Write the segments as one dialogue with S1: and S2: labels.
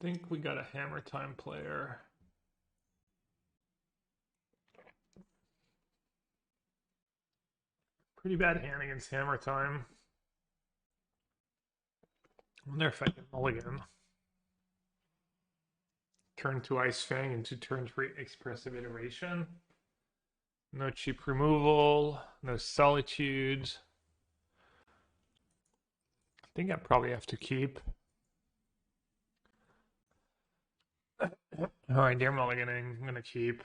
S1: think we got a hammer time player. Pretty bad hand against hammer time. I wonder if I can mulligan. Turn 2 Ice Fang into turn 3 Expressive Iteration. No cheap removal, no solitude. I think I probably have to keep. Alright, they're mulliganing. I'm gonna keep.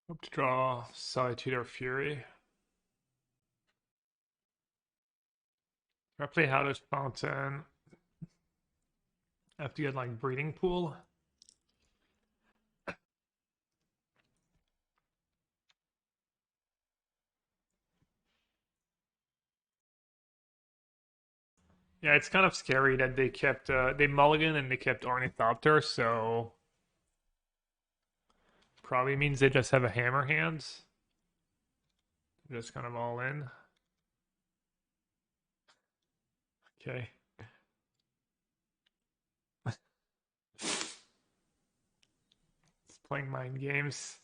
S1: Hope to draw Solitude or Fury. If I play Howler's Fountain, I have to get like Breeding Pool. Yeah, it's kind of scary that they kept they mulligan and they kept Ornithopter, so probably means they just have a hammer hands. They're just kind of all in. Okay. It's playing mind games.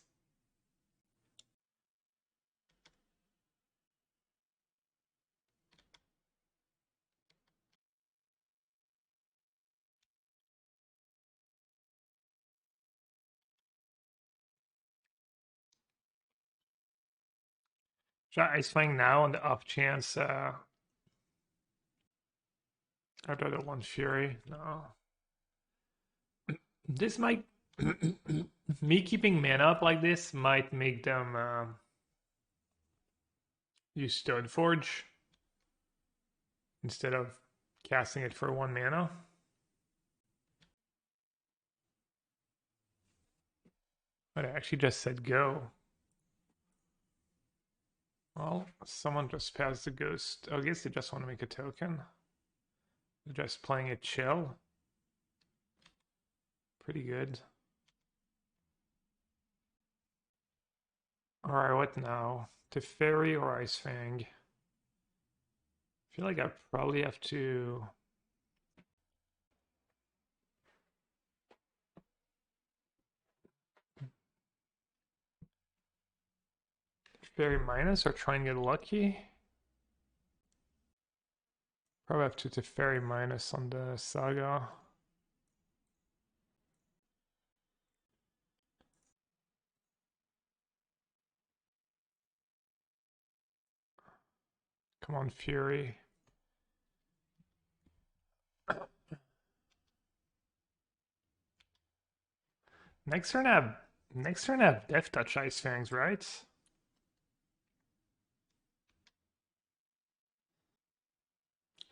S1: Should I Ice Fang now on the off chance I'd rather one Fury? No. This might me keeping mana up like this might make them use Stoneforge instead of casting it for 1 mana. But I actually just said go. Well, someone just passed the ghost. Oh, I guess they just want to make a token. They're just playing it chill. Pretty good. Alright, what now? Teferi or Ice Fang? I feel like I probably have to... Teferi minus or try and get lucky? Probably have to Teferi minus on the Saga. Come on, Fury. Next turn I have Death Touch Ice Fangs, right?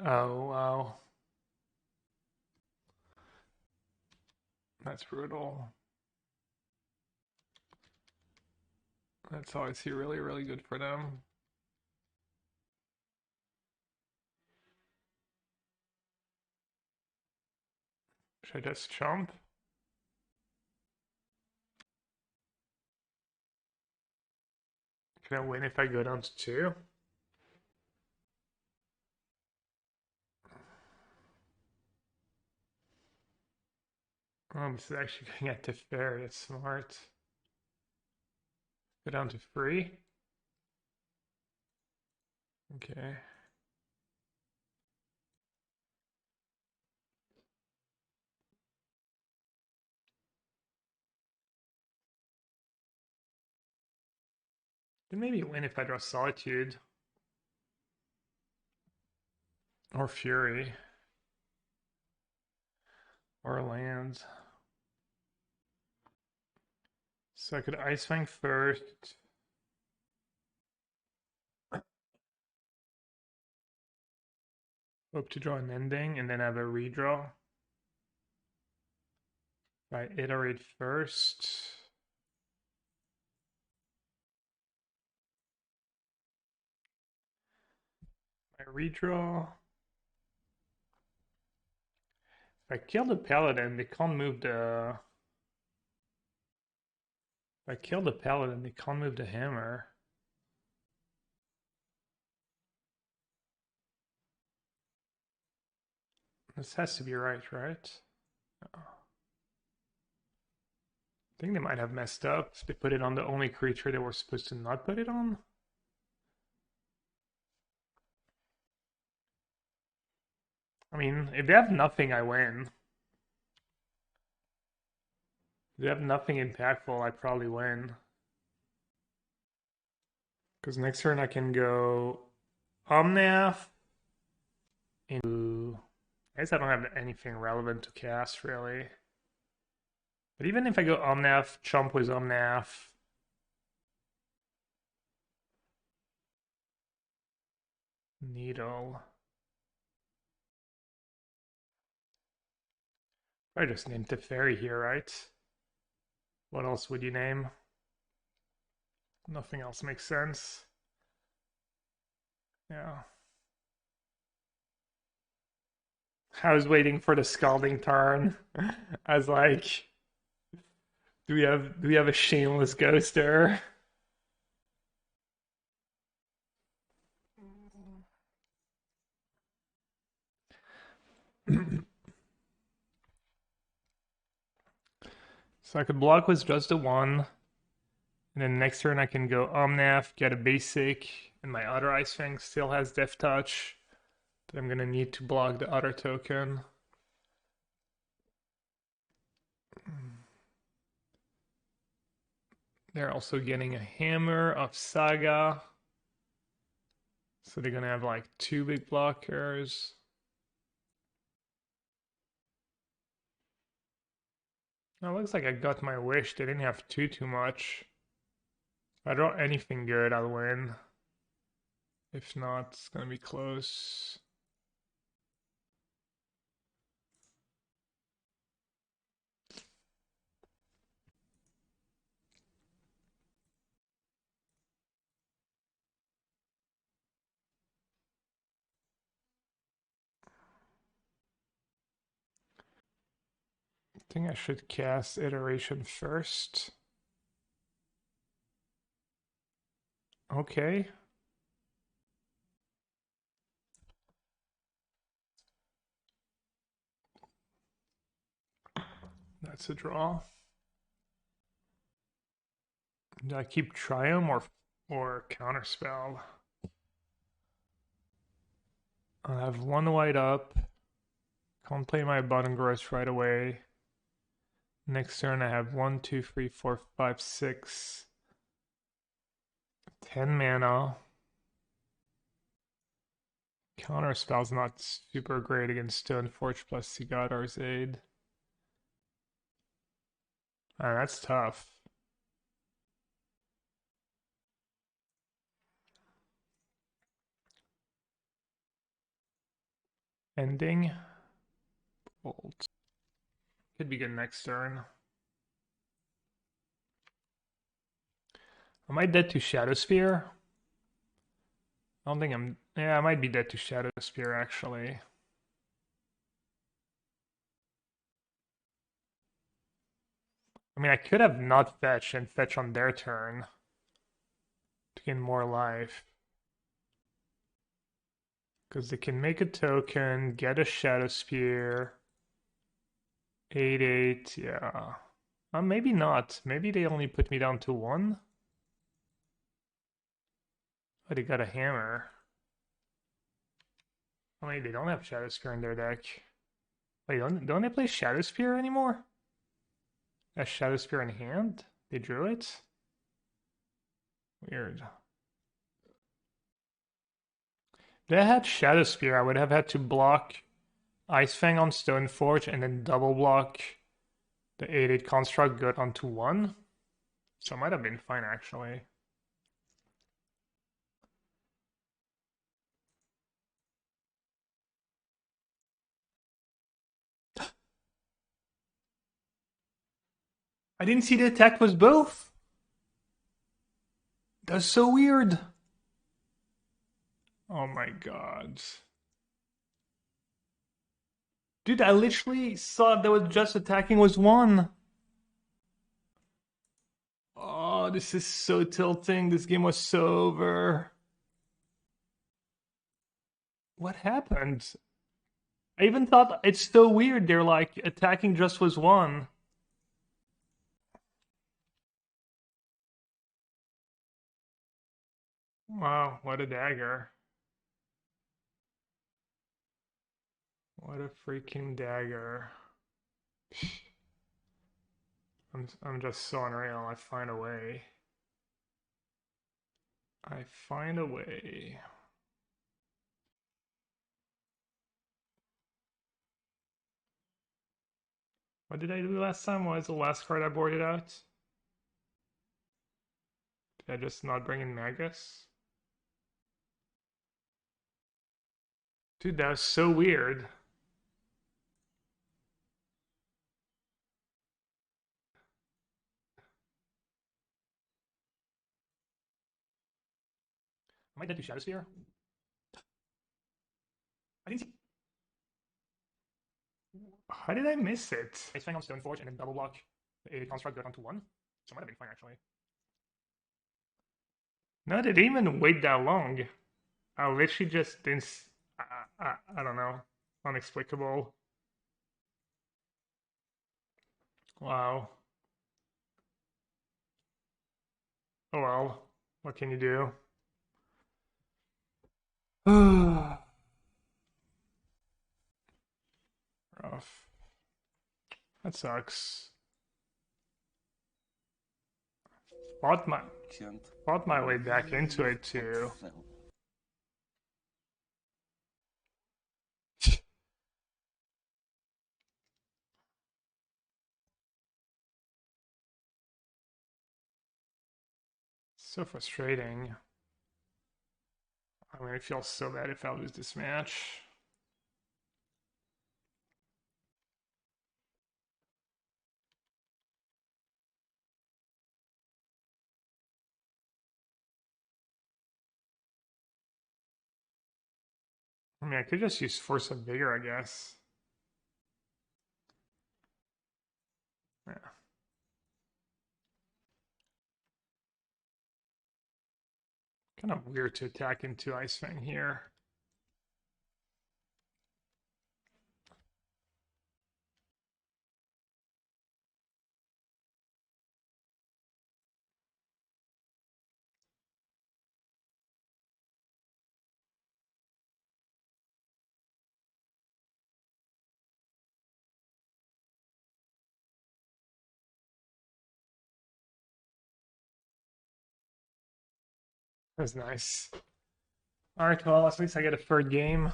S1: Oh wow. That's brutal. That's obviously really, really good for them. Should I just jump? Can I win if I go down to 2? This is actually going at Teferi. It's smart. Go down to 3. Okay. Then maybe win if I draw Solitude. Or Fury. Or land. So I could Ice Fang first. Hope to draw an ending and then have a redraw. If I iterate first. I redraw. If I kill the paladin, they can't move the If I kill the paladin, they can't move the hammer. This has to be right? Oh. I think they might have messed up. They put it on the only creature they were supposed to not put it on. I mean, if they have nothing, I win. If they have nothing impactful, I probably win. Because next turn I can go Omnath into... I guess I don't have anything relevant to cast, really. But even if I go Omnath, chump with Omnath... Needle... I just named Teferi here, right? What else would you name? Nothing else makes sense. Yeah. I was waiting for the scalding turn. I was like, do we have a shameless ghoster? So I could block with just a 1. And then next turn I can go Omnath, get a basic, and my other Ice Fang still has Death Touch. But I'm gonna need to block the other token. They're also getting a Hammer of Saga. So they're gonna have like 2 big blockers. Now it looks like I got my wish. They didn't have too much. If I draw anything good, I'll win. If not, it's gonna be close. I think I should cast Iteration first. Okay. That's a draw. Do I keep Triumph or Counterspell? I have 1 white up. Can't play my bottom gross right away. Next turn I have 1, 2, 3, 4, 5, 6. 10 mana. Counterspell's not super great against Stoneforge plus Sigadar's Aid. That's tough. Ending. Bolt. Could be good next turn. Am I dead to Shadowspear? I don't think I'm... Yeah, I might be dead to Shadowspear, actually. I mean, I could have not fetched and fetch on their turn to gain more life. Because they can make a token, get a Shadowspear. 8/8, yeah. Maybe not. Maybe they only put me down to 1. Oh, they got a hammer. Oh, wait, they don't have Shadowspear in their deck. Wait, don't they play Shadowspear anymore? A Shadowspear in hand? They drew it? Weird. If they had Shadowspear, I would have had to block Ice Fang on Stoneforge and then double block the 8/8 construct good onto 1. So it might have been fine, actually. I didn't see the attack was both. That's so weird. Oh my god. Dude, I literally saw that was just attacking was 1. Oh. Oh, this is so tilting. This game was so over. What happened? I even thought it's so weird. They're like attacking just was one. Wow, what a dagger. What a freaking dagger. I'm just so unreal. I find a way. I find a way. What did I do last time? What was the last card I boarded out? Did I just not bring in Magus? Dude, that was so weird. Am I dead to Shadowsphere? I didn't see. How did I miss it? Ice Fang on Stoneforge and then double block a construct go down to one. So it might have been fine actually. No, they didn't even wait that long. I literally just didn't. I don't know. Unexplicable. Wow. Oh well. What can you do? Rough. That sucks. Fought my way back into it too. So frustrating. I'm gonna feel so bad if I lose this match. I mean, I could just use Force of Vigor, I guess. Yeah. Kind of weird to attack into Ice Fang here. That was nice. Alright, well, at least I get a third game,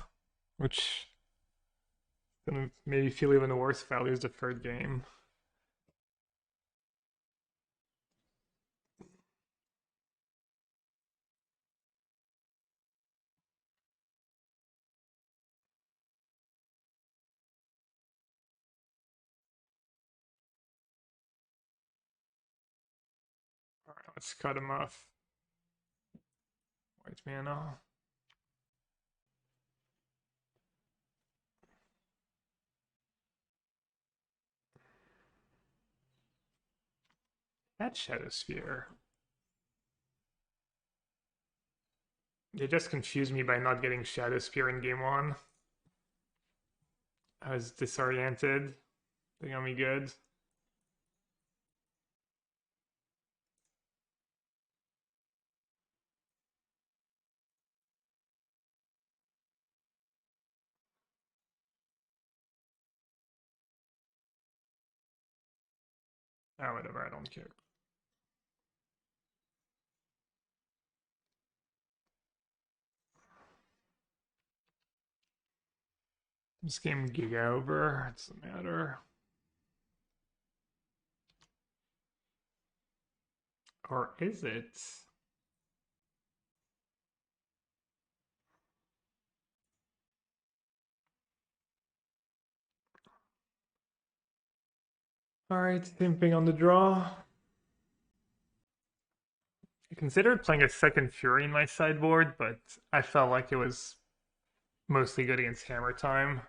S1: which is gonna maybe feel even worse if I lose the third game. Alright, let's cut him off. White mana. That Shadowsphere. They just confused me by not getting Shadowsphere in game one. I was disoriented. They got me good. Ah, whatever, I don't care. This game Giga over, it doesn't matter. Or is it? Alright, same thing on the draw. I considered playing a second Fury in my sideboard, but I felt like it was mostly good against Hammer Time.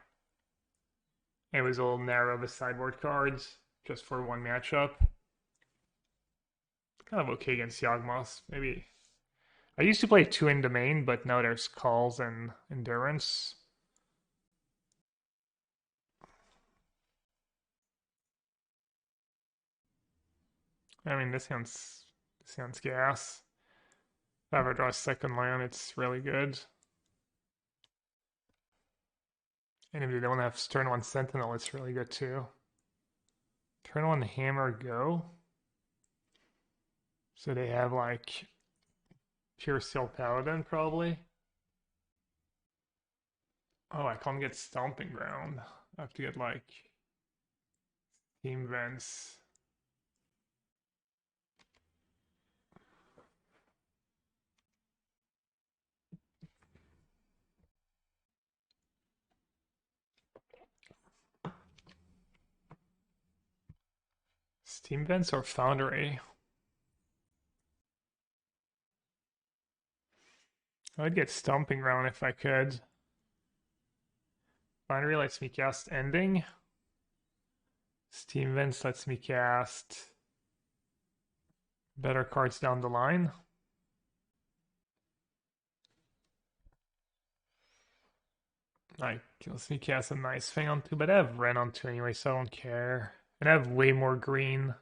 S1: It was a little narrow of a sideboard cards just for one matchup. Kind of okay against Yawgmoth. Maybe. I used to play 2 in the main, but now there's calls and endurance. I mean, this hand's gas. If I ever draw a second land, it's really good. And if they don't have turn 1 Sentinel, it's really good too. Turn 1 Hammer go. So they have like Pure Steel Paladin probably. Oh, I can't get Stomping Ground. I have to get like Team Vents. Steam Vents or Foundry? I'd get Stomping Ground if I could. Foundry lets me cast Ending. Steam Vents lets me cast better cards down the line. Like, lets me cast a nice thing on 2, but I have Ren on 2 anyway, so I don't care. And I have way more green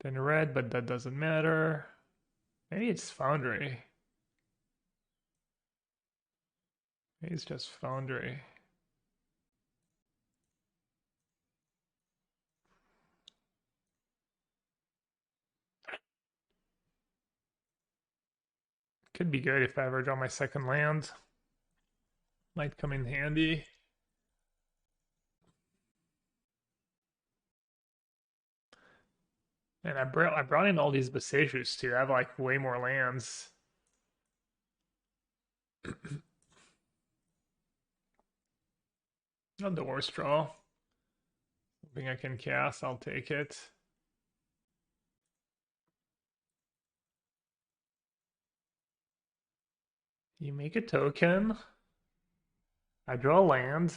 S1: than red, but that doesn't matter. Maybe it's Foundry. Maybe it's just Foundry. Could be good if I ever draw my second land. Might come in handy. And I brought in all these Besejus too. I have like way more lands. Not the worst draw. Something I can cast, I'll take it. You make a token. I draw a land.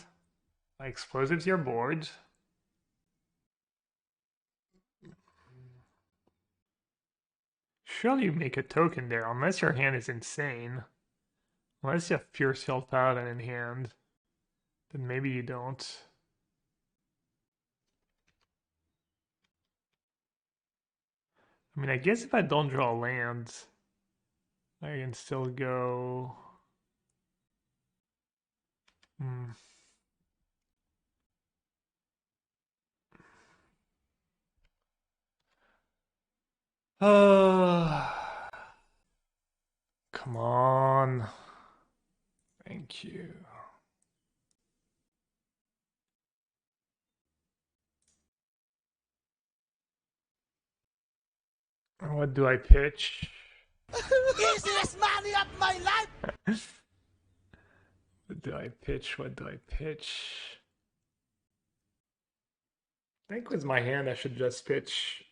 S1: My explosives your board. Surely you make a token there, unless your hand is insane. Unless you have Pure Steel Paladin in hand. Then maybe you don't. I mean, I guess if I don't draw land, I can still go. Hmm. Come on. Thank you. What do I pitch?
S2: Easiest money of my life!
S1: What do I pitch? What do I pitch? I think with my hand I should just pitch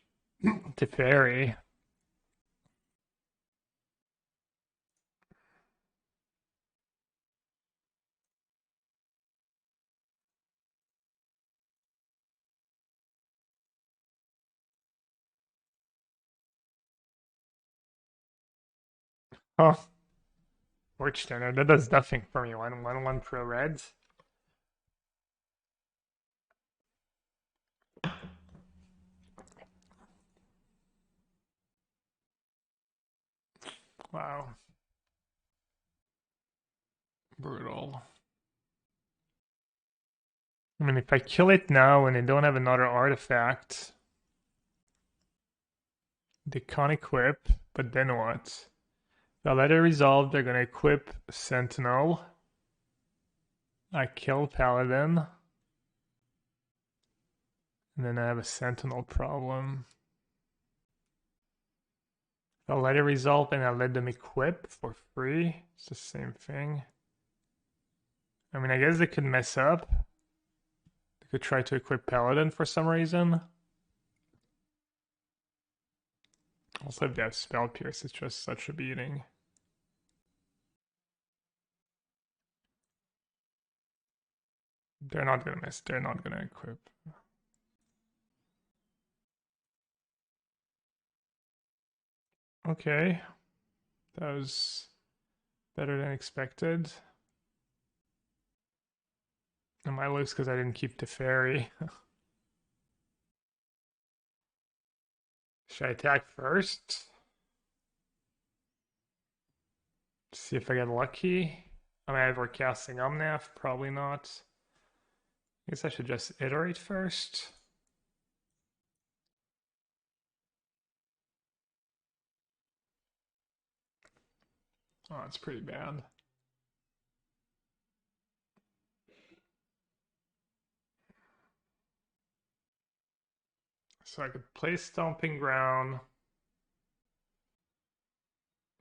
S1: to Fairy. Huh. Fortuner, that does nothing for me. 1/1/1 pro reds. Wow. Brutal. I mean, if I kill it now and they don't have another artifact, they can't equip, but then what? If I let it resolve, they're gonna equip Sentinel. I kill Paladin. And then I have a Sentinel problem. If I let it resolve and I let them equip for free, it's the same thing. I mean, I guess they could mess up. They could try to equip Paladin for some reason. Also, if they have Spell Pierce, it's just such a beating. They're not gonna miss. They're not gonna equip. Okay. That was better than expected. I might lose because I didn't keep the fairy. Should I attack first? See if I get lucky. I mean, we're casting Omnath, probably not. I guess I should just iterate first. Oh, that's pretty bad. So I could play Stomping Ground.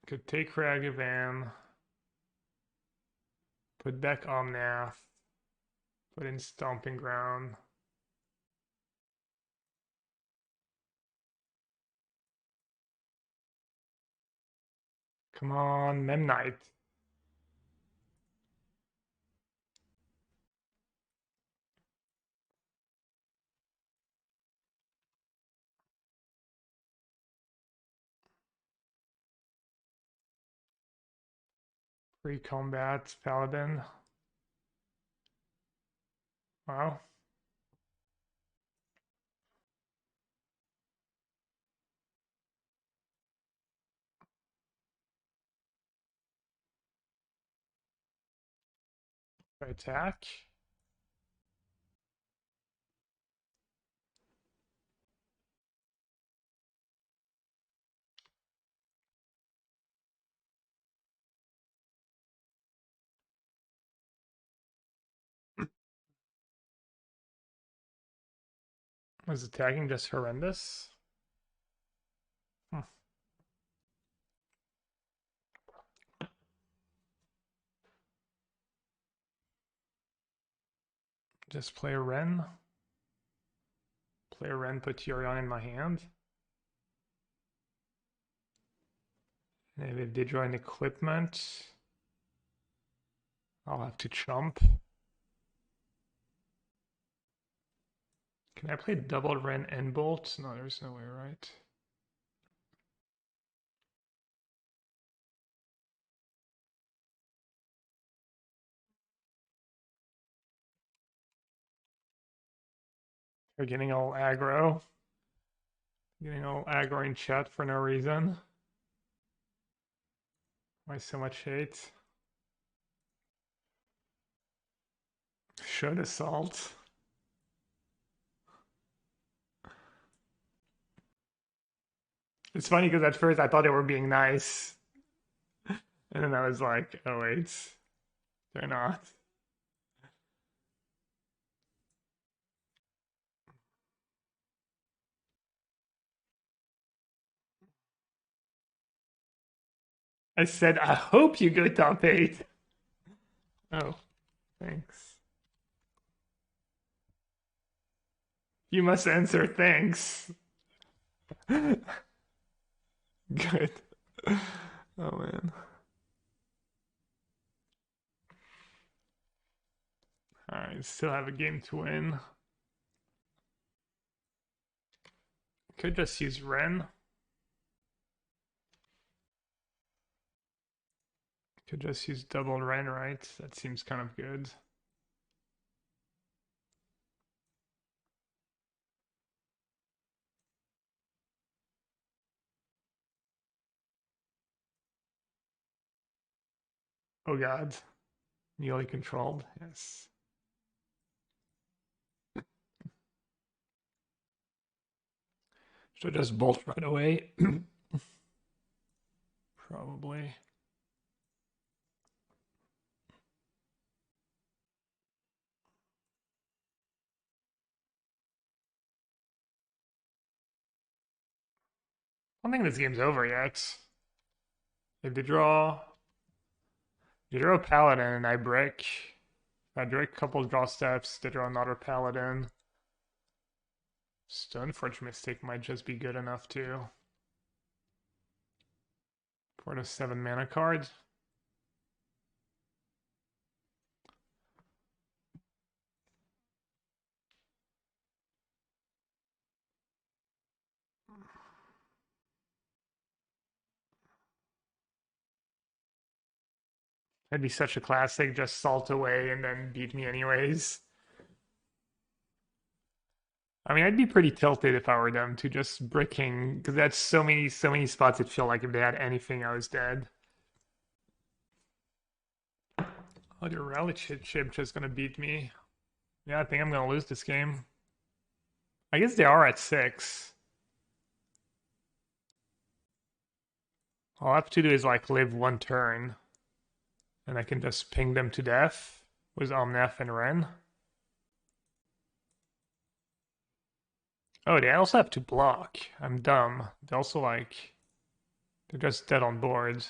S1: Could take Ragavan. Put back Omnath. Put in Stomping Ground. Come on, Memnite. Pre-combat Paladin. Wow. Attack. Was attacking just horrendous? Hmm. Just play a Ren. Play a Ren, put Yorion in my hand. And if they draw an equipment, I'll have to chump. Can I play double Ren and Bolt? No, there's no way, right? They're getting all aggro. Getting all aggro in chat for no reason. Why so much hate? Should assault. It's funny because at first I thought they were being nice. And then I was like, oh wait, they're not. I said, I hope you go top 8. Oh, thanks. You must answer thanks. Good. Oh man. Alright, still have a game to win. Could just use Ren. Could just use double Ren, right? That seems kind of good. Oh god. Nearly controlled, yes. Should I just bolt right away? Probably. I don't think this game's over yet. If they draw a paladin and I break. If I break a couple draw steps, they draw another paladin. Stoneforge Mystic might just be good enough too. For the 7 mana card. That'd be such a classic, just salt away and then beat me anyways. I mean, I'd be pretty tilted if I were them to just bricking, because that's so many spots it feel like if they had anything, I was dead. Oh, the rally chip just gonna beat me. Yeah, I think I'm gonna lose this game. I guess they are at 6. All I have to do is like live one turn, and I can just ping them to death with Omnath and Ren. Oh, they also have to block. I'm dumb. They also like they're just dead on board.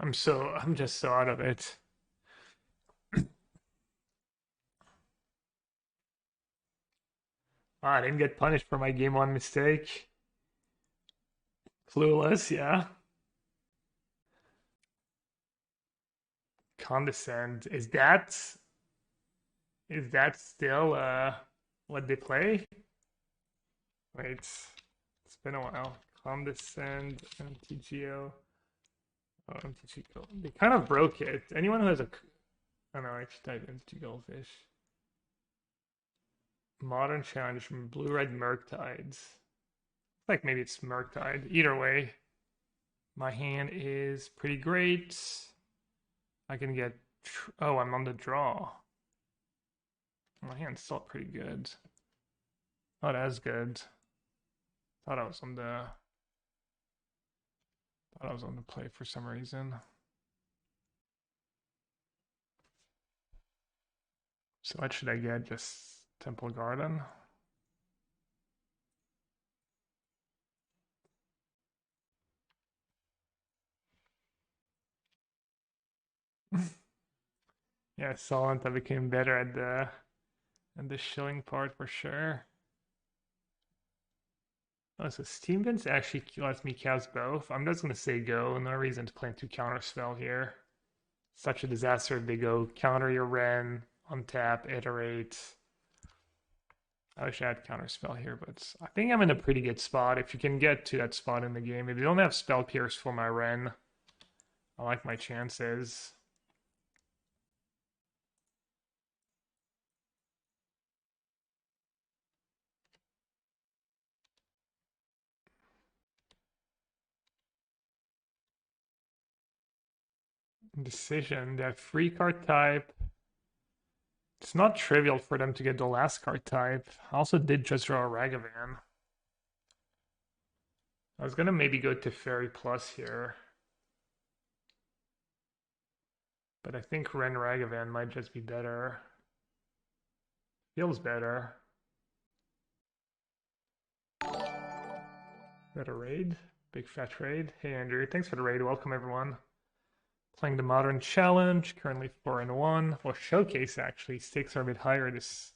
S1: I'm just so out of it. Ah, I didn't get punished for my game 1 mistake. Clueless, yeah. Condescend. Is that still what they play? Wait, it's been a while. Condescend, MTGO. Oh, MTGO. They kind of broke it. Anyone who has a, I don't know, I should type MTG Goldfish. Modern challenge from Blue Red Murktides. Like maybe it's Murktide. Either way, my hand is pretty great. I can get. Oh, I'm on the draw. My hand's still pretty good. Oh, that's good. Thought I was on the. Thought I was on the play for some reason. So what should I get? Just Temple Garden. Yeah, Solent, I became better at the shilling part for sure. Oh, so Steam Vince actually lets me cast both. I'm just gonna say go. No reason to play into counter spell here. Such a disaster if they go counter your Ren, untap, iterate. I wish I had counter spell here, but I think I'm in a pretty good spot. If you can get to that spot in the game. If you don't have spell pierce for my Ren, I like my chances. Decision, they have free card type. It's not trivial for them to get the last card type. I also did just draw a Ragavan. I was gonna maybe go to Fairy Plus here. But I think Ren Ragavan might just be better. Feels better. Got a raid? Big fat raid. Hey Andrew, thanks for the raid. Welcome everyone. Playing the Modern Challenge, currently 4-1. Well, Showcase actually. Stakes are a bit higher this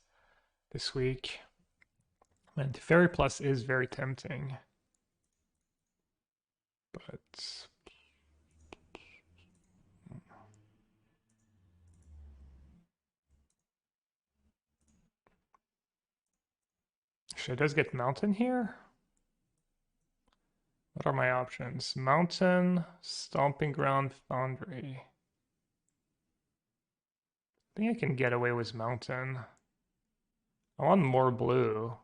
S1: week. And Fairy Plus is very tempting. But should I just get Mountain here? What are my options? Mountain, Stomping Ground, Foundry. I think I can get away with Mountain. I want more blue.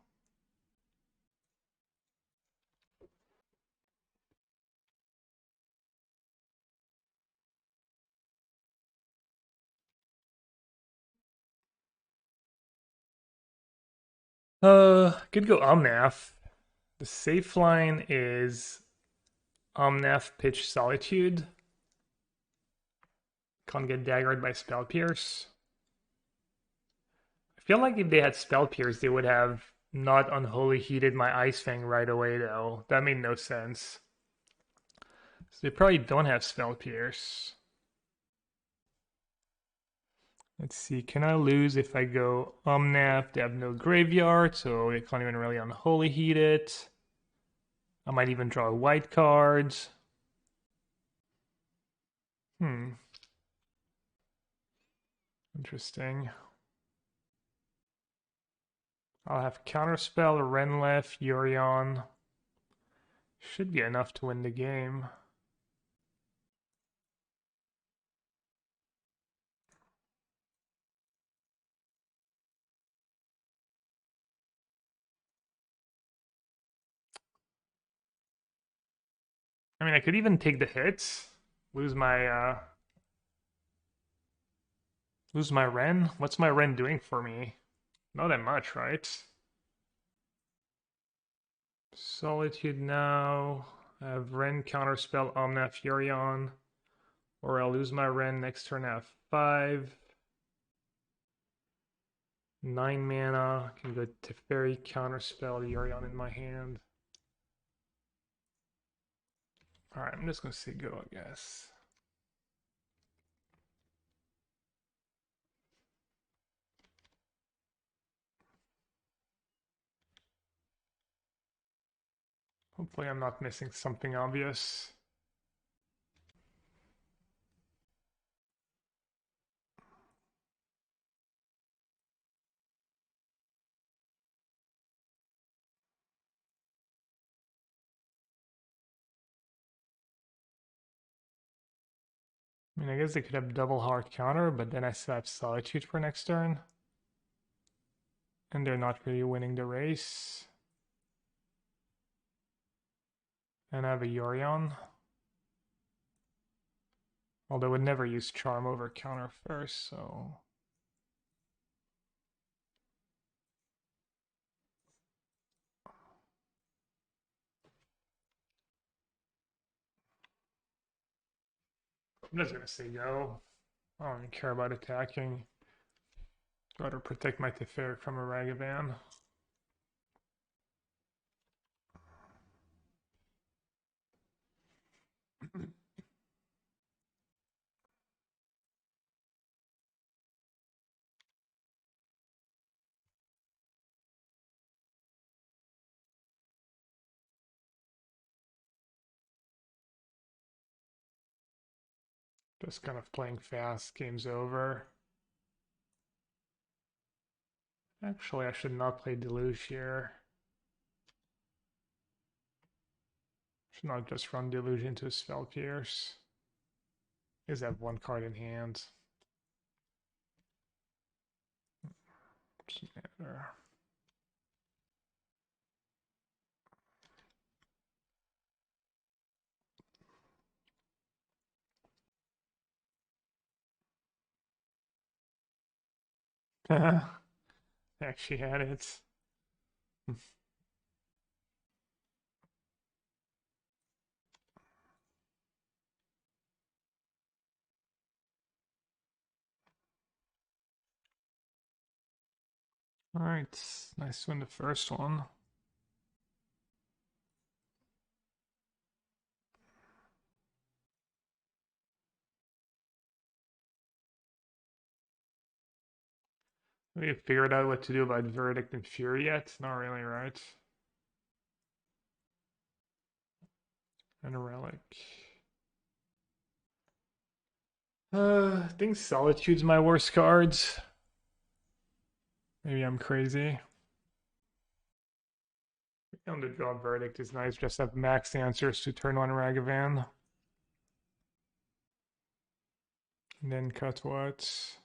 S1: Could go Omnath. The safe line is Omnath Pitch Solitude. Can't get daggered by Spell Pierce. I feel like if they had Spell Pierce, they would have not Unholy Heated my Ice Fang right away, though. That made no sense. So they probably don't have Spell Pierce. Let's see, can I lose if I go Omnath? They have no graveyard, so they can't even really Unholy Heat it. I might even draw a white card. Interesting. I'll have Counterspell, Renlef, Yorion. Should be enough to win the game. I mean, I could even take the hits, lose my Ren. What's my Ren doing for me? Not that much, right? Solitude now. I have Ren counterspell Omnath Yorion. Or I'll lose my Ren next turn at 5. 9 mana. Can go Teferi counterspell Yorion in my hand. Alright, I'm just gonna say go, I guess. Hopefully I'm not missing something obvious. I mean, I guess they could have double hard counter, but then I still have Solitude for next turn. And they're not really winning the race. And I have a Yorion. Although I would never use Charm over counter first, so... I'm just gonna say go. I don't even care about attacking. I'd rather protect my Teferi from a Ragavan. Just kind of playing fast, game's over. Actually, I should not play Deluge here. Should not just run Deluge into a Spell Pierce. Is that one card in hand? Doesn't matter. Actually had it. Alright, nice to win the first one. Have you figured out what to do about Verdict and Fury yet? Not really, right? And a Relic. I think Solitude's my worst cards. Maybe I'm crazy. On the draw Verdict is nice, just have max answers to turn on Ragavan. And then cut what?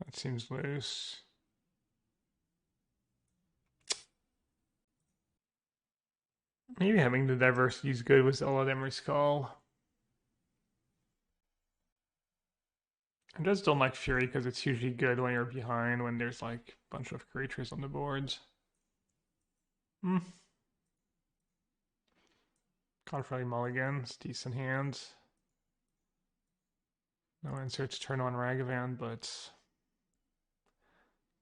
S1: That seems loose. Maybe having the diversity is good with Emery's Call. I just don't like Fury because it's usually good when you're behind, when there's like a bunch of creatures on the boards. Can't really mulligan, it's decent hands. No answer to turn on Ragavan, but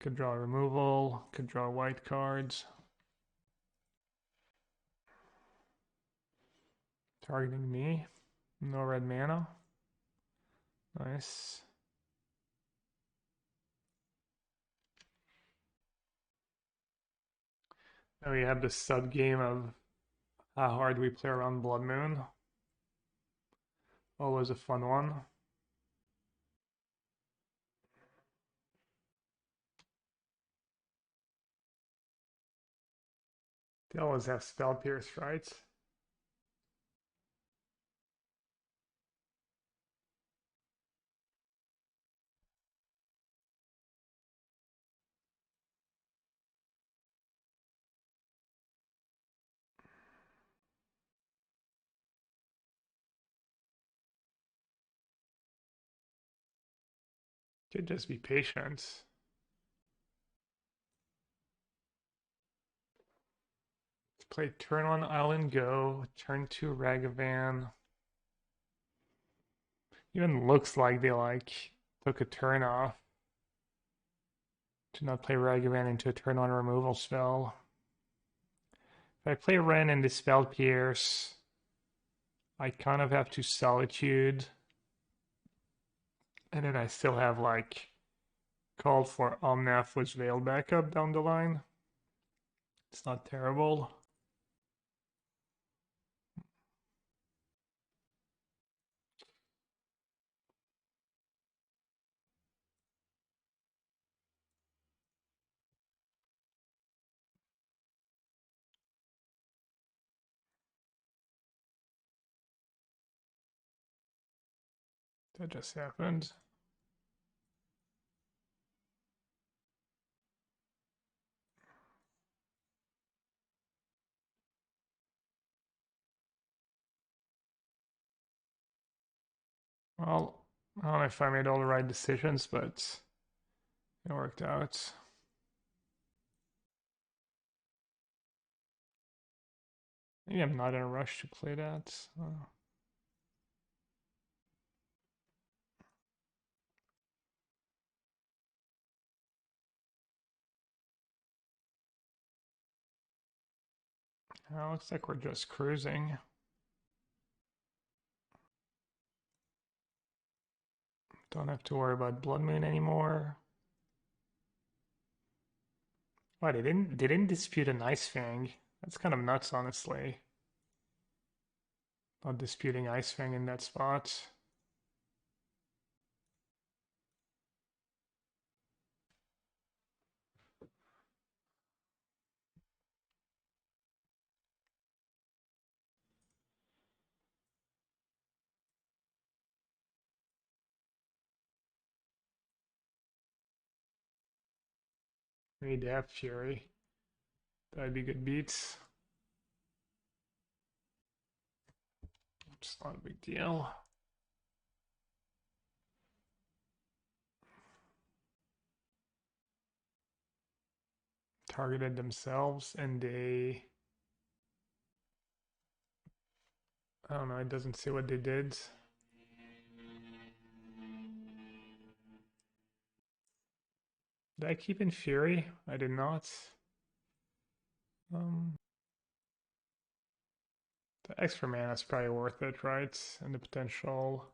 S1: could draw removal, could draw white cards. Targeting me. No red mana. Nice. Now we have the sub game of how hard we play around Blood Moon. Always a fun one. They always have Spell Pierce, right? Could just be patient. Let's play turn 1 Island Go, turn 2 Ragavan. Even looks like they took a turn off to not play Ragavan into a turn 1 removal spell. If I play Ren and Dispel Pierce, I kind of have to Solitude. And then I still have called for Omnath with Veil backup down the line. It's not terrible. That just happened. Well, I don't know if I made all the right decisions, but it worked out. Maybe I'm not in a rush to play that. Looks like we're just cruising. Don't have to worry about Blood Moon anymore. Why they didn't dispute an Ice Fang. That's kind of nuts, honestly. Not disputing Ice Fang in that spot. We need to have Fury. That'd be good beats. It's not a big deal. Targeted themselves and they... I don't know, it doesn't say what they did. Did I keep in Fury? I did not. The extra mana is probably worth it, right? And the potential.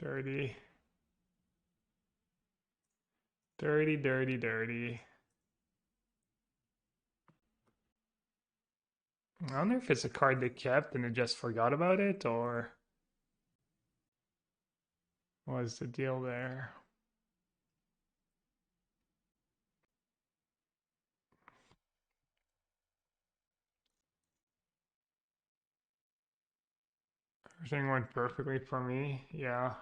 S1: 30. Dirty, dirty, dirty. I wonder if it's a card they kept and they just forgot about it, or what was the deal there? Everything went perfectly for me, yeah.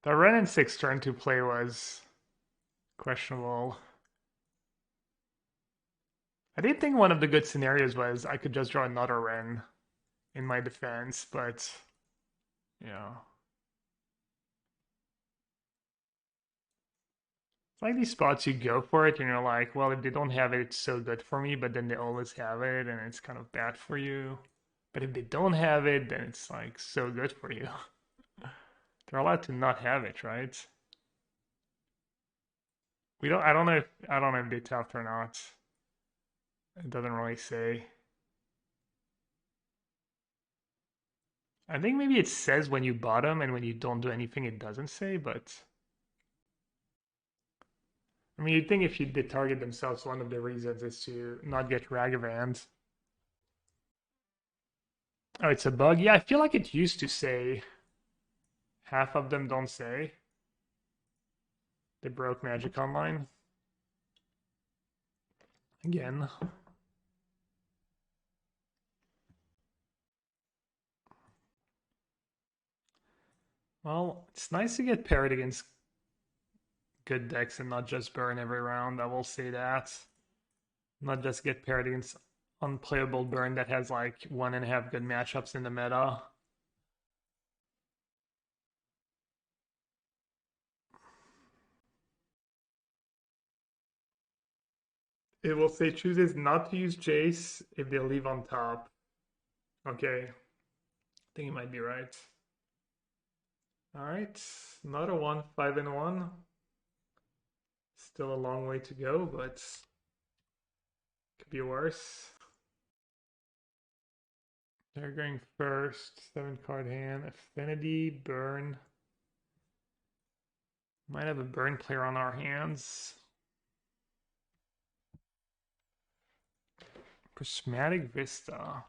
S1: The Ren and 6 turn 2 play was questionable. I did think one of the good scenarios was I could just draw another Ren in my defense, but yeah. It's like these spots you go for it and you're like, well, if they don't have it, it's so good for me, but then they always have it and it's kind of bad for you. But if they don't have it, then it's like so good for you. They're allowed to not have it, right? I don't know if they tapped or not. It doesn't really say. I think maybe it says when you bottom and when you don't do anything it doesn't say, but I mean you'd think if you did target themselves, one of the reasons is to not get Ragavans. Oh, it's a bug? Yeah, I feel like it used to say half of them don't say. They broke Magic Online. Again. Well, it's nice to get paired against good decks and not just burn every round. I will say that. Not just get paired against unplayable burn that has like 1.5 good matchups in the meta. It will say chooses not to use Jace if they leave on top. Okay. I think you might be right. Alright. Not a 1, 5 and 1. Still a long way to go, but could be worse. They're going first. 7-card hand. Affinity, burn. Might have a burn player on our hands. Prismatic Vista.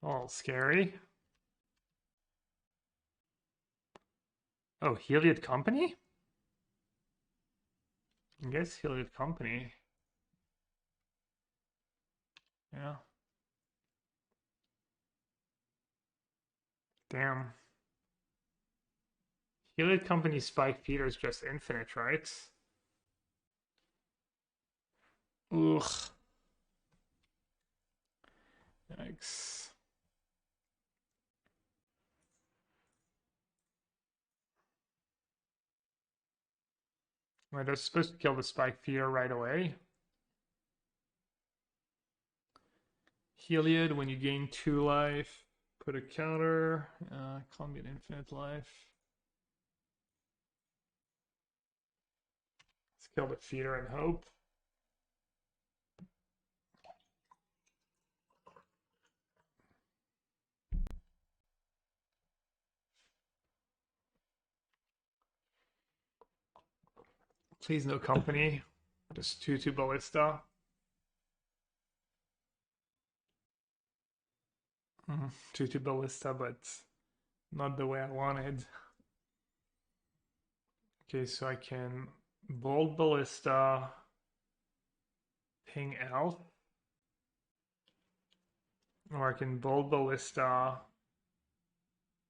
S1: Oh, scary. Oh, Heliod Company? I guess Heliod Company. Yeah. Damn. Heliod Company Spike Feeder is just infinite, right? Ugh. Yikes. Wait, they're supposed to kill the Spike Feeder right away. Heliod, when you gain 2 life, put a counter. Can't be an infinite life. Let's kill the feeder and hope. Please no company. Just 2/2 ballista. 2/2 ballista, but not the way I wanted. Okay, so I can bold ballista, ping elf, or I can bold ballista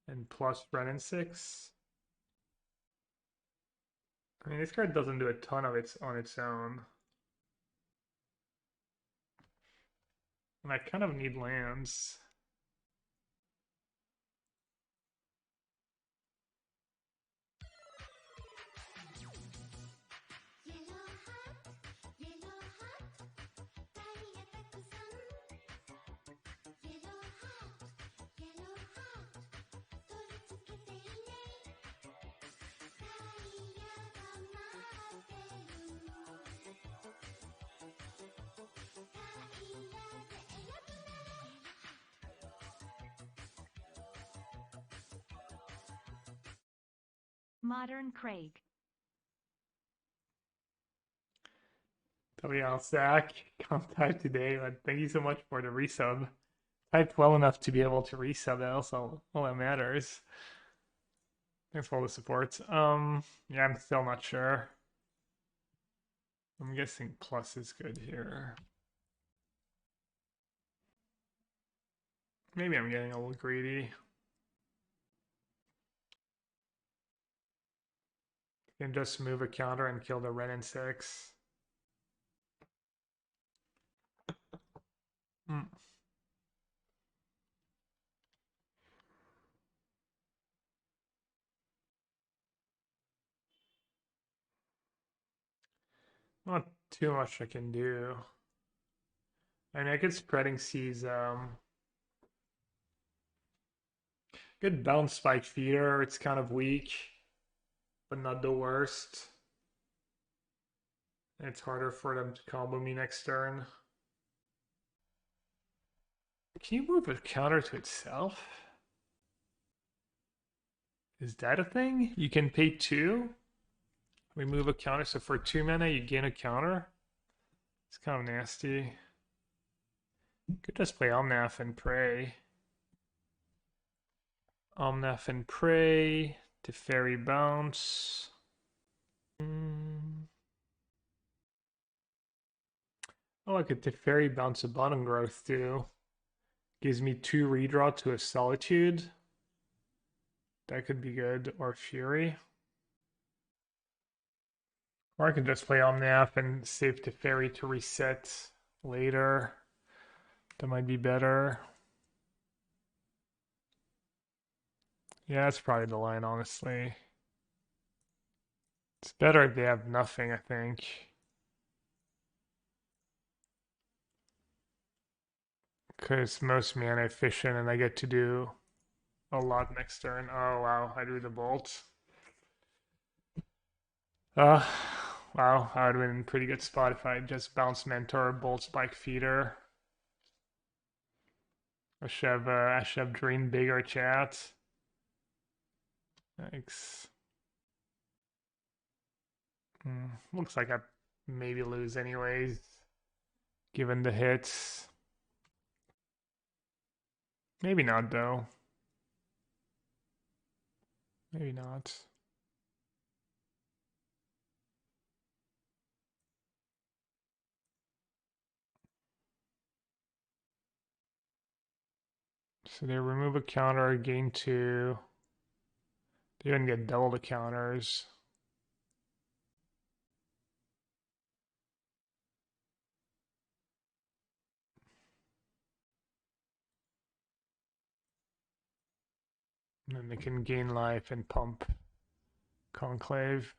S1: and plus Brennan 6. I mean, this card doesn't do a ton of it on its own. And I kind of need lands.
S3: Modern Craig.
S1: WL Zach, can't type today, but thank you so much for the resub. Typed well enough to be able to resub, that also all that matters. Thanks for all the support. Yeah, I'm still not sure. I'm guessing plus is good here. Maybe I'm getting a little greedy. Can just move a counter and kill the red and 6. Not too much I can do. I mean, I could spreading seas. Good bounce spike feeder. It's kind of weak, but not the worst. It's harder for them to combo me next turn. Can you move a counter to itself? Is that a thing? You can pay 2? Remove a counter, so for 2 mana you gain a counter? It's kind of nasty. Could just play Omnath and pray. Omnath and pray. Teferi bounce. Oh, I could Teferi bounce a bottom growth too. Gives me 2 redraw to a solitude. That could be good. Or Fury. Or I could just play Omnath and save Teferi to reset later. That might be better. Yeah, that's probably the line, honestly. It's better if they have nothing, I think. Because most mana efficient and I get to do a lot next turn. Oh wow, I drew the bolt. Uh, wow, I would have been in a pretty good spot if I just bounced Mentor, Bolt Spike Feeder. I should have dreamed bigger, chat. Thanks. Looks like I maybe lose anyways, given the hits. Maybe not though. Maybe not. So they remove a counter, gain 2. They even get double the counters. And then they can gain life and pump Conclave.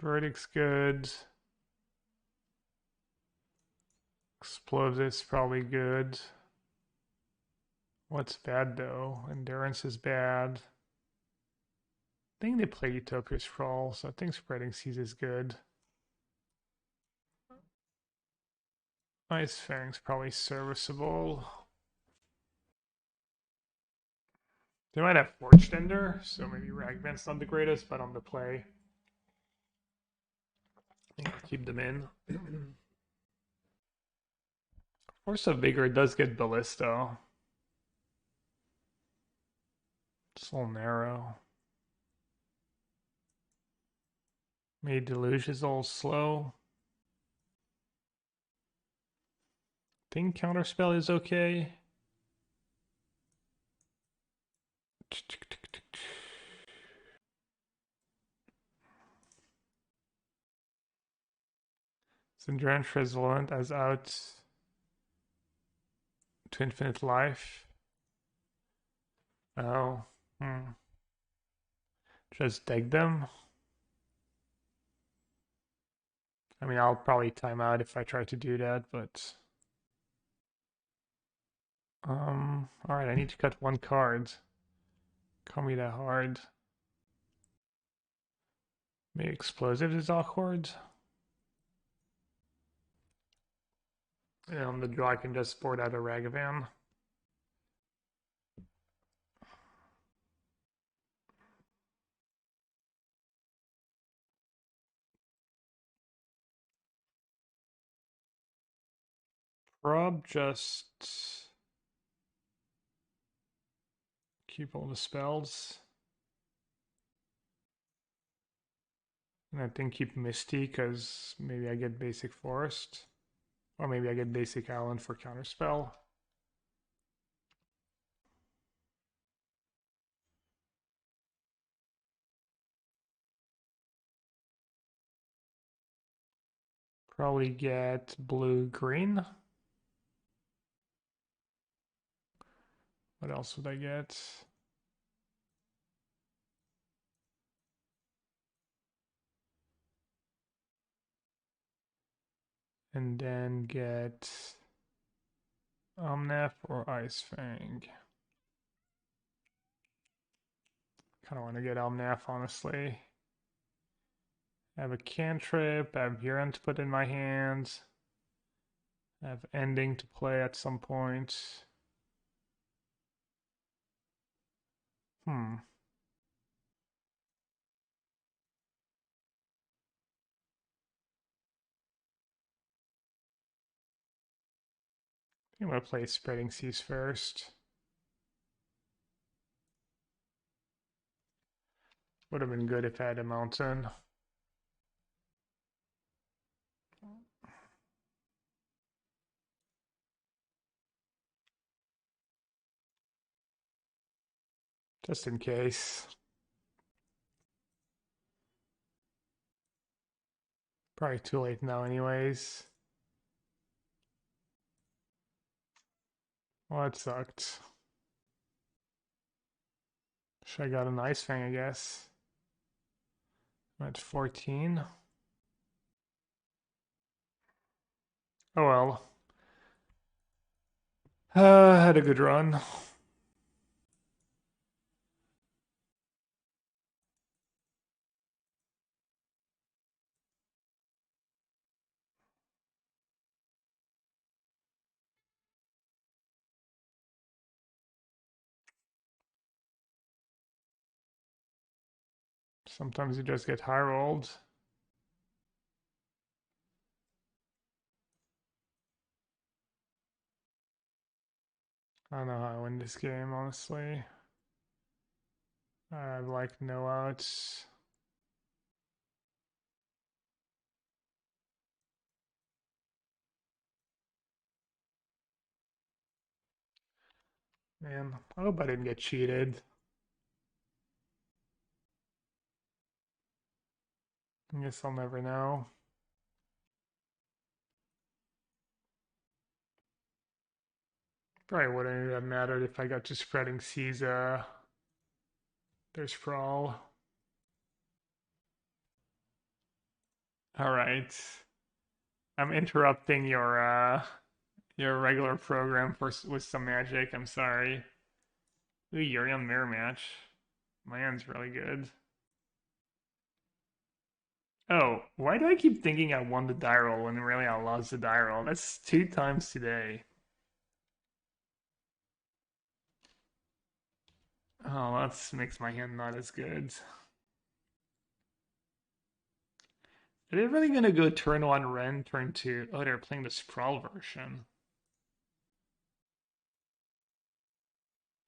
S1: Verdict's good. Explosive's probably good. What's bad though? Endurance is bad. I think they play Utopia's Crawl, so I think Spreading Seas is good. Ice Fang's probably serviceable. They might have Forged Ender, so maybe Ragman's not the greatest, but on the play, I think I'll keep them in. Force of Vigor does get Ballista. It's a little narrow. Maybe Deluge is a little slow. Think Counterspell is okay. Syndrome Resilient as out to infinite life. Oh, just take them. I mean, I'll probably time out if I try to do that, but all right, I need to cut one card. Call me that hard. Maybe Explosive is awkward. And on the draw, I can just board out a Ragavan. Prob just keep all the spells. And I think keep Misty, because maybe I get basic Forest. Or maybe I get basic Island for Counterspell. Probably get blue-green. What else would I get? And then get Omnath or Ice Fang. Kind of want to get Omnath, honestly. I have a cantrip, I have Yorion to put in my hands. I have Ending to play at some point. I think I'm going to play Spreading Seas first. Would have been good if I had a mountain. Just in case. Probably too late now anyways. Well, that sucked. Should I got an ice fang, I guess. I'm at 14. Oh well. Had a good run. Sometimes you just get high rolled. I don't know how I win this game, honestly. I have like no outs. Man, I hope I didn't get cheated. I guess I'll never know. Probably wouldn't have mattered if I got to spreading Caesar. There's Sprawl. All right. I'm interrupting your regular program with some magic. I'm sorry. Ooh, Yorion mirror match. My hand's really good. Oh, why do I keep thinking I won the die roll when really I lost the die roll? That's 2 times today. Oh, that makes my hand not as good. Are they really gonna go turn 1 Ren, turn 2? Oh, they're playing the Sprawl version.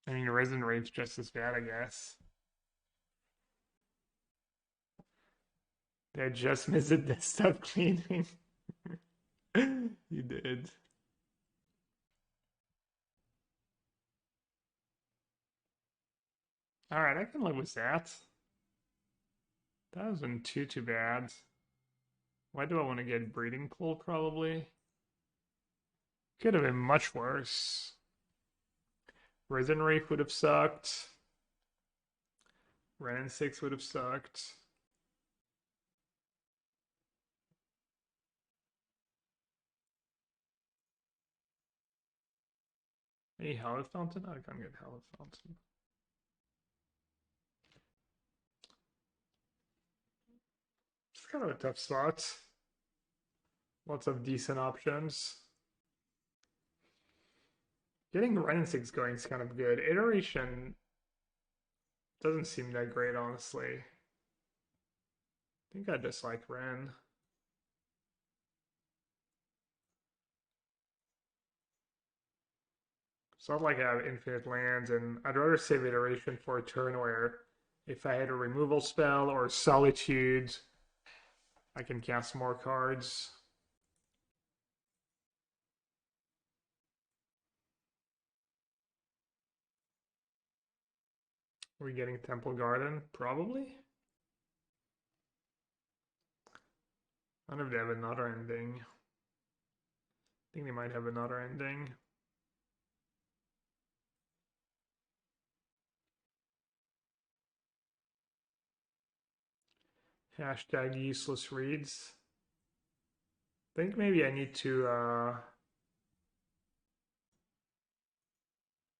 S1: I mean, Resin Raid's just as bad, I guess. They just missed the desktop cleaning. You did. Alright, I can live with that. That wasn't too bad. Why do I want to get Breeding Pool, probably? Could have been much worse. Resin Reef would have sucked. Ren 6 would have sucked. Any Hallowed Fountain? I can't get Hallowed Fountain. It's kind of a tough spot. Lots of decent options. Getting Ren 6 going is kind of good. Iteration doesn't seem that great, honestly. I think I just like Ren. It's not like I have infinite lands, and I'd rather save iteration for a turn where if I had a removal spell or solitude, I can cast more cards. Are we getting Temple Garden? Probably. I don't know if they have another ending. I think they might have another ending. Hashtag useless reads. I think maybe I need to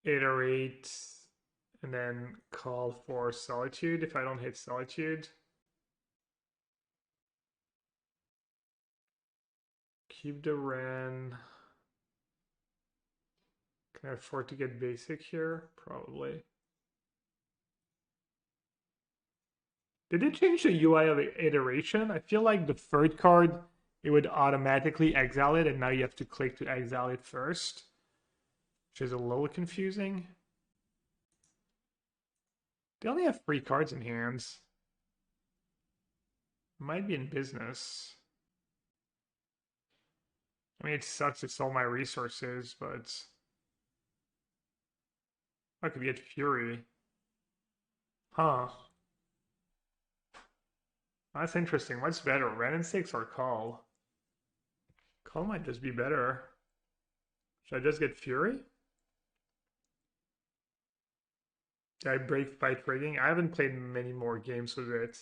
S1: iterate and then call for Solitude if I don't hit Solitude. Keep the Ren. Can I afford to get basic here? Probably. Did it change the UI of iteration? I feel like the third card, it would automatically exile it, and now you have to click to exile it first, which is a little confusing. They only have 3 cards in hands. Might be in business. I mean, it sucks it's all my resources, but I could get Fury. Huh. That's interesting. What's better, Ren and 6 or Call? Call might just be better. Should I just get Fury? I break by trading. I haven't played many more games with it.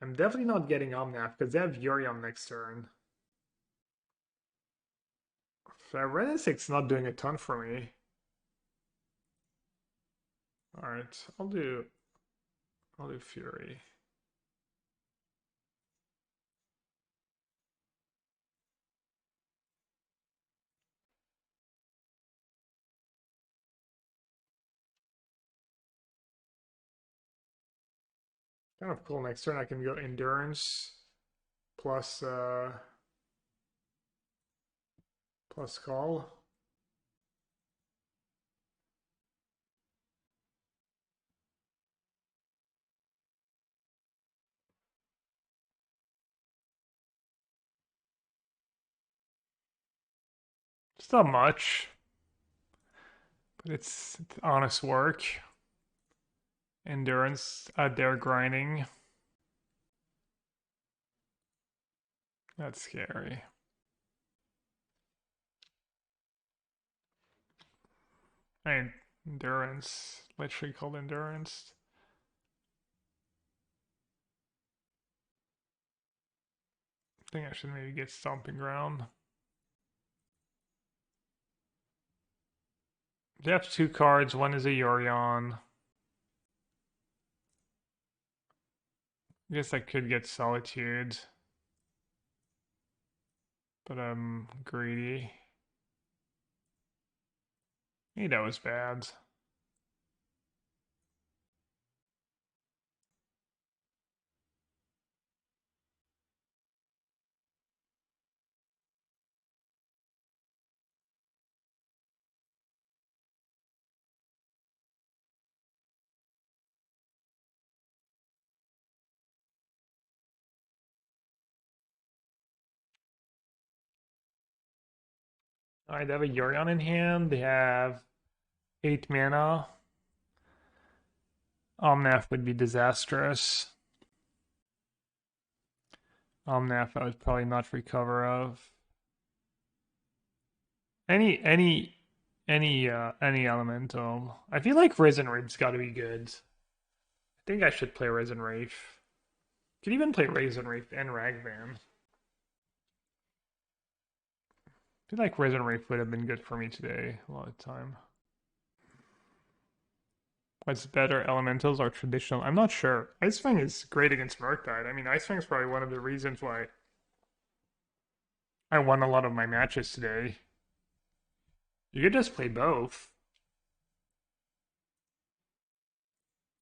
S1: I'm definitely not getting Omnath because they have Yorion next turn. So Red S6 not doing a ton for me. Alright, I'll do Fury. Kind of cool. Next turn I can go Endurance plus plus call. It's not much, but it's honest work. Endurance out there grinding. That's scary. I mean, endurance, literally called endurance. I think I should maybe get stomping ground. They have two cards. One is a Yorion. I guess I could get Solitude, but I'm greedy. Maybe that was bad. Alright, they have a Yorion in hand. They have 8 mana. Omnath would be disastrous. Omnath I would probably not recover of. Any elemental. I feel like Risen Wraith's gotta be good. I think I should play Risen Wraith. Could even play Risen Wraith and Ragvan. I feel like Risen Wraith would have been good for me today a lot of time. What's better, elementals or traditional? I'm not sure. Ice Fang is great against Murktide. I mean, Ice Fang is probably one of the reasons why I won a lot of my matches today. You could just play both.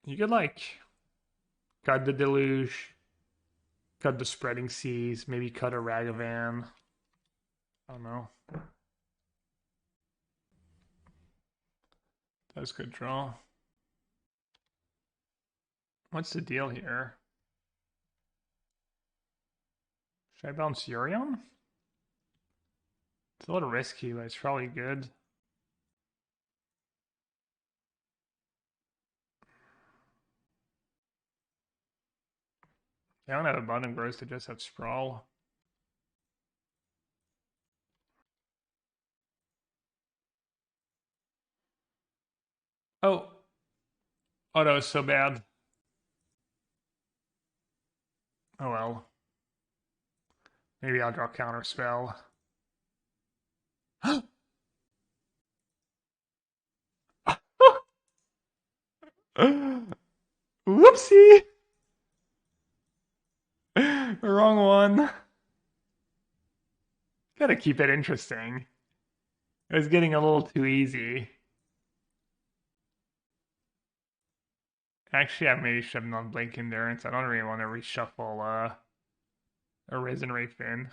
S1: You could, like, cut the Deluge, cut the Spreading Seas, maybe cut a Ragavan. I don't know. That's a good draw. What's the deal here? Should I bounce Yorion? It's a little risky, but it's probably good. I don't have Abundant Growth to just have Sprawl. Oh. Oh, that was so bad. Oh well. Maybe I'll draw Counter Spell. Whoopsie! Wrong one. Gotta keep it interesting. It was getting a little too easy. Actually, I maybe should have non-blink endurance. I don't really want to reshuffle a Risen Wraith in.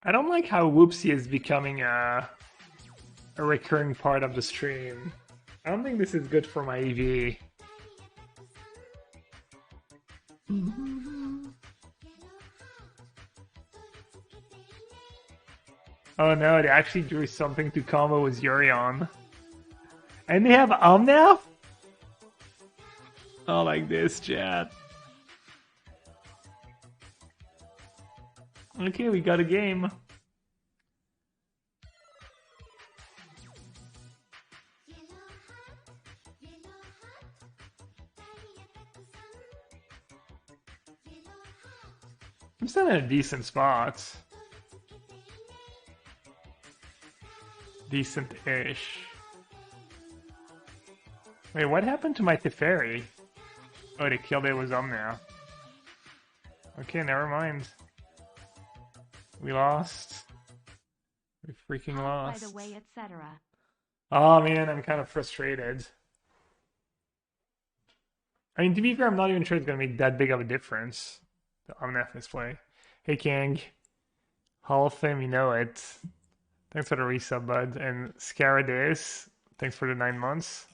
S1: I don't like how Whoopsie is becoming a recurring part of the stream. I don't think this is good for my EV. Oh no, they actually drew something to combo with Yorion. And they have Omnath? Oh, like this, chat. Okay, we got a game. I'm still in a decent spot. Decent-ish. Wait, what happened to my Teferi? Oh, they killed it with Omnath. Okay, never mind. We lost. We freaking
S3: Help, by
S1: lost.
S3: the way, etc.
S1: Oh man, I'm kind of frustrated. I mean, to be fair, I'm not even sure it's gonna make that big of a difference. The Omnath display. Hey King. Hall of Fame, you know it. Thanks for the resub, bud. And Scaradace, thanks for the 9 months.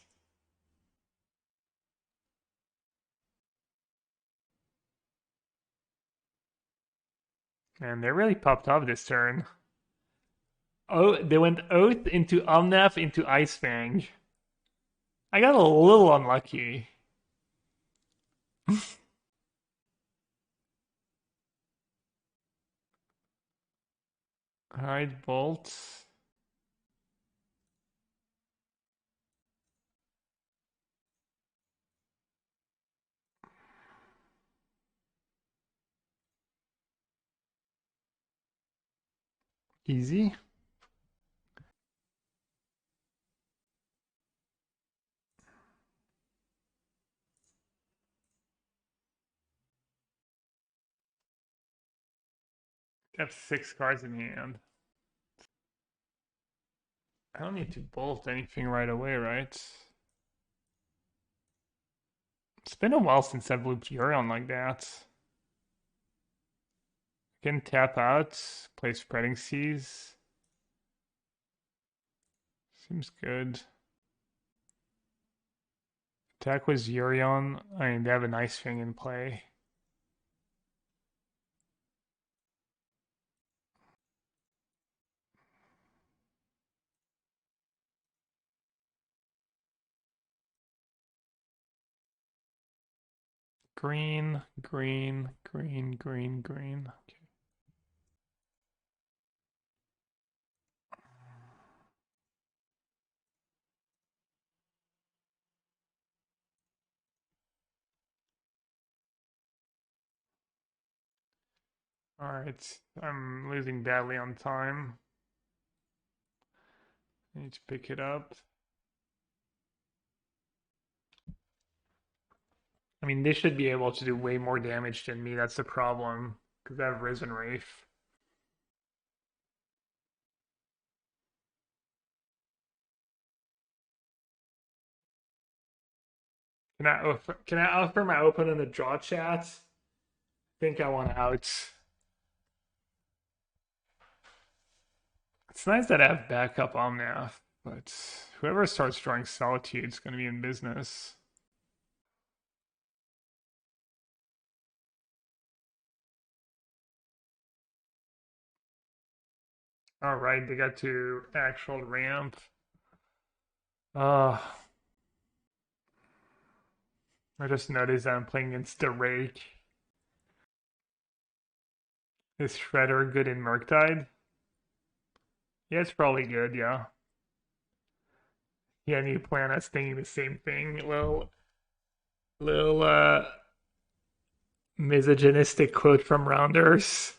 S1: And they really popped off this turn. Oh, they went Oath into Omnath into Ice Fang. I got a little unlucky. Alright, Bolt. Easy. Have 6 cards in hand. I don't need to bolt anything right away, right? It's been a while since I've looped Yorion like that. Can tap out, play Spreading Seas. Seems good. Attack was Yorion. I mean, they have a nice thing in play. Green, green, green, green, green. Okay. Alright, I'm losing badly on time. I need to pick it up. I mean, they should be able to do way more damage than me. That's the problem, because I have Risen Wraith. Can I offer my opponent a draw chat? I think I want out. It's nice that I have backup Omnath, but whoever starts drawing Solitude is going to be in business. All right, they got to actual ramp. Uh, I just noticed that I'm playing against the Rake. Is Shredder good in Murktide? Yeah, it's probably good, yeah. Yeah, and you plan us thinking the same thing. Little misogynistic quote from Rounders.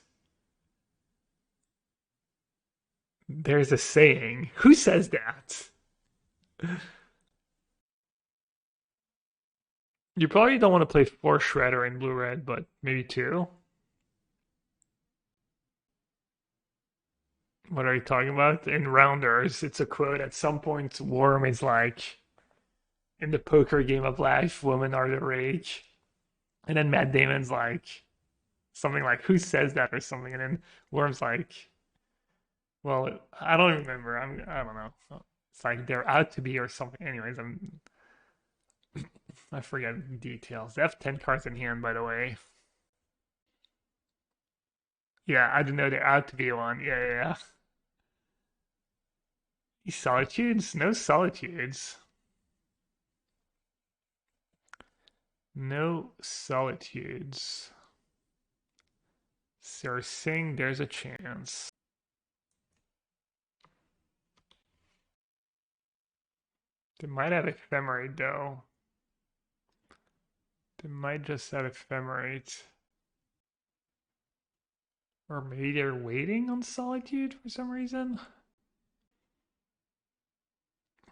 S1: There's a saying. Who says that? You probably don't want to play 4 Shredder in blue red, but maybe 2. What are you talking about? In Rounders, it's a quote. At some point, Worm is like, in the poker game of life, women are the rage. And then Matt Damon's like, something like, who says that or something? And then Worm's like, well, I don't remember. I don't know. It's like they're out to be or something. Anyways, I forget details. They have 10 cards in hand, by the way. Yeah, I didn't know they're out to be one. Yeah, yeah, yeah. These solitudes? No solitudes. No solitudes. So you're saying there's a chance. They might have Ephemerate though. They might just have Ephemerate. Or maybe they're waiting on Solitude for some reason.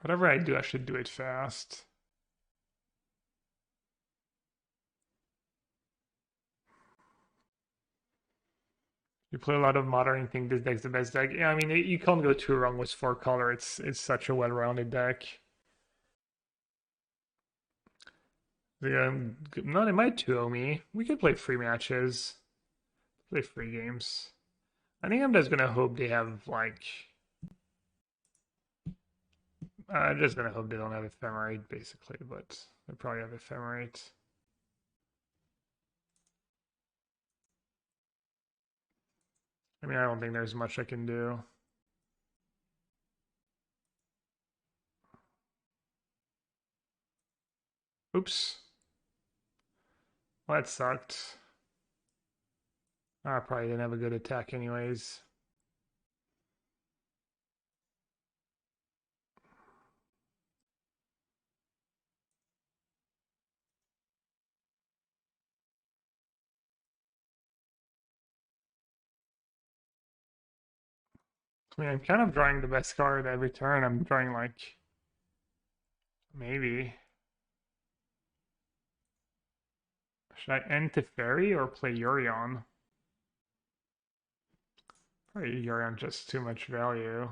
S1: Whatever I do, I should do it fast. You play a lot of modern and think this deck's the best deck. Yeah, I mean, you can't go too wrong with 4 color. It's such a well-rounded deck. No, they might 2-0 me. We could play free matches. Play free games. I think I'm just gonna hope they have, like... I'm just gonna hope they don't have Ephemerate, basically, but they probably have Ephemerate. I mean, I don't think there's much I can do. Oops. Well, that sucked. I probably didn't have a good attack anyways. I mean, I'm kind of drawing the best card every turn. I'm drawing, like... Maybe. Should I end Teferi or play Yorion? Probably Yorion just too much value.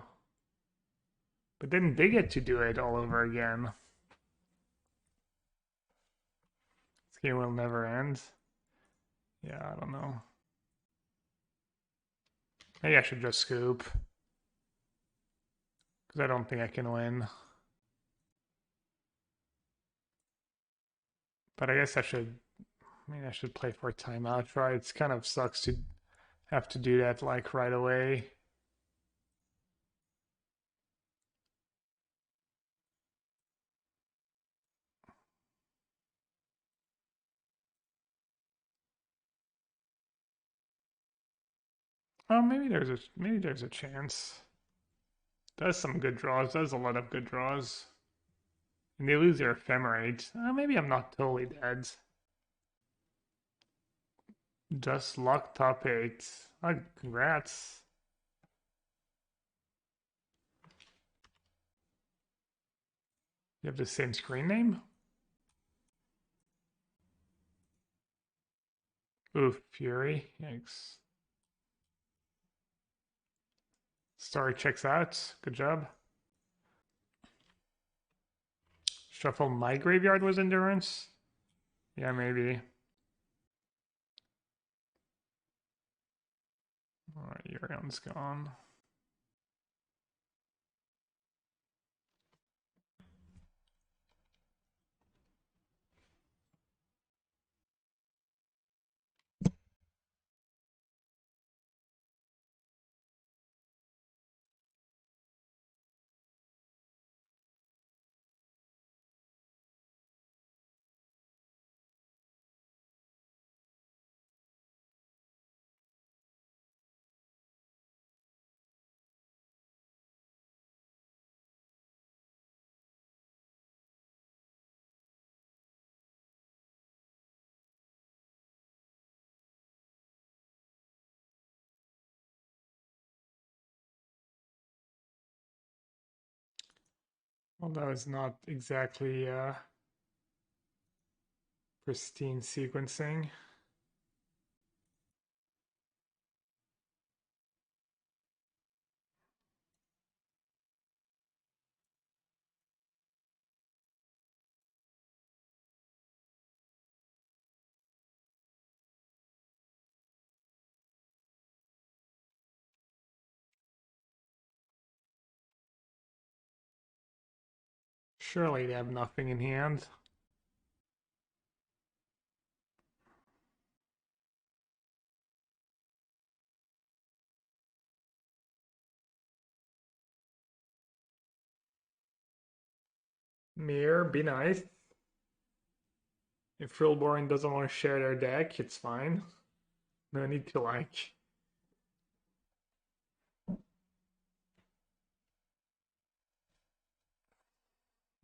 S1: But then they get to do it all over again. This game will never end. Yeah, I don't know. Maybe I should just scoop. Because I don't think I can win. But I guess I should... I mean, I should play for a timeout, right? It kind of sucks to have to do that, like, right away. Oh, maybe there's a chance. Does some good draws. Does a lot of good draws. And they lose their ephemerate. Maybe I'm not totally dead. Just luck top 8. Congrats. You have the same screen name? Oof, Fury. Yikes. Story checks out. Good job. Shuffle my graveyard was endurance? Yeah, maybe. Alright, Yorion's gone. Well, that was not exactly pristine sequencing. Surely they have nothing in hand. Mirror, be nice. If Frillborn doesn't want to share their deck, it's fine. No need to like.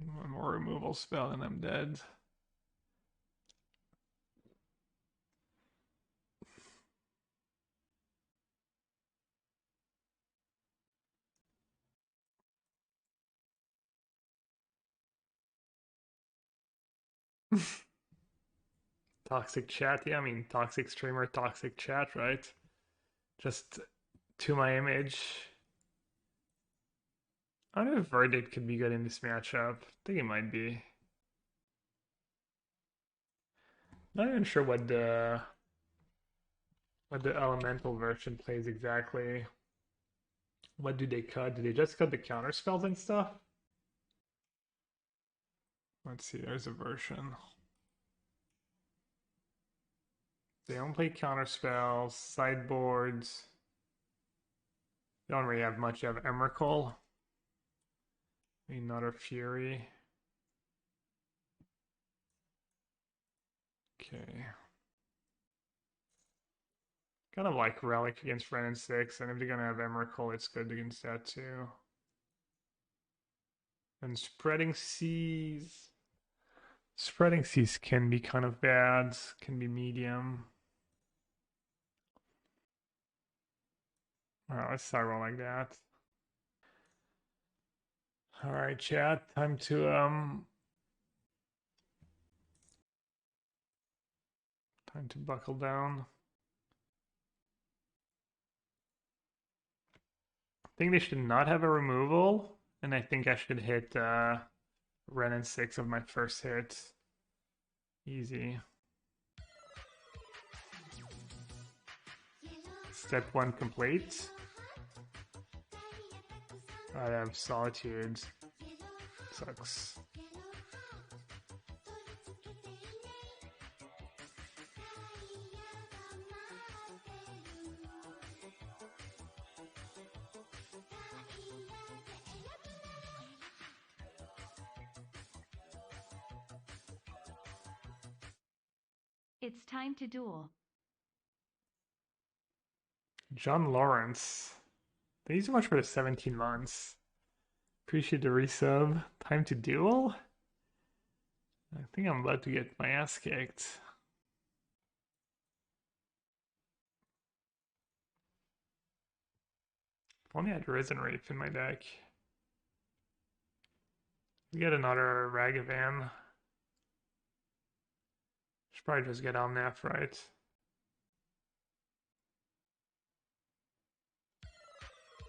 S1: One more removal spell and I'm dead. Toxic chat, yeah, I mean, toxic streamer, toxic chat, right? Just to my image. I don't know if Verdict could be good in this matchup. I think it might be. Not even sure what the elemental version plays exactly. What do they cut? Do they just cut the counter spells and stuff? Let's see, there's a version. They don't play counter spells, sideboards. They don't really have much. You have Emrakul. Another Fury. Okay. Kind of like Relic against Ren and 6, and if they're gonna have Emrakul, it's good against that too. And Spreading Seas. Spreading Seas can be kind of bad, can be medium. Alright, let's start roll like that. Alright, chat, time to buckle down. I think they should not have a removal, and I think I should hit Ren and 6 of my first hit. Easy. Step 1 complete. I have Solitude. Sucks.
S3: It's time to duel.
S1: John Lawrence. Thank you so much for the 17 months. Appreciate the resub. Time to duel? I think I'm about to get my ass kicked. If only I had Risen Reef in my deck. We get another Ragavan. Should probably just get Omnath, right?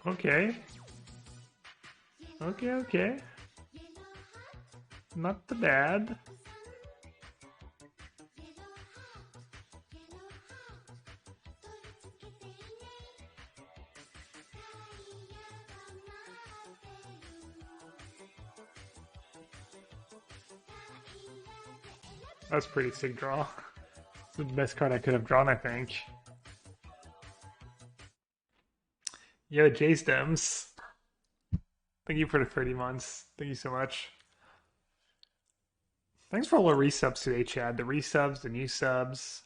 S1: Okay. Okay. Not too bad. That's a pretty sick draw. It's the best card I could have drawn, I think. Yo, J-Stems. Thank you for the 30 months. Thank you so much. Thanks for all the resubs today, Chad. The resubs, the new subs.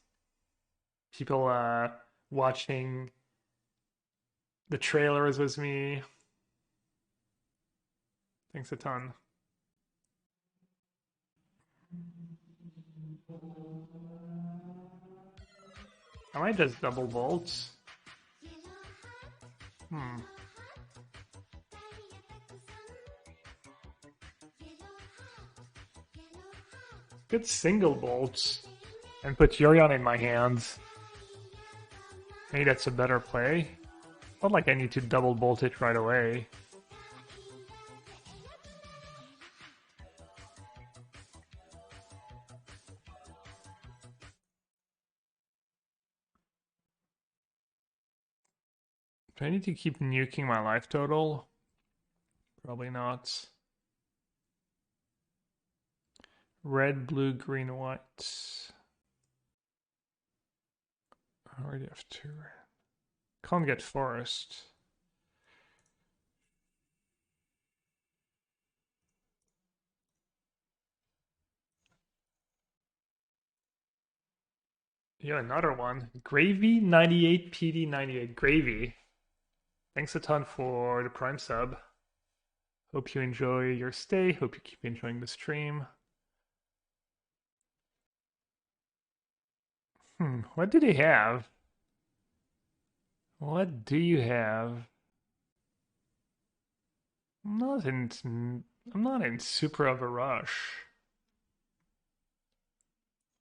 S1: People watching the trailers with me. Thanks a ton. I might just double bolt. Good single bolts and put Yorion in my hands. Maybe that's a better play. Not like I need to double bolt it right away. Do I need to keep nuking my life total? Probably not. Red, blue, green, white. I already have 2 red. Can't get forest. Yeah, another one. Gravy 98 PD 98. Gravy. Thanks a ton for the Prime sub. Hope you enjoy your stay. Hope you keep enjoying the stream. What do they have? What do you have? I'm not in super of a rush.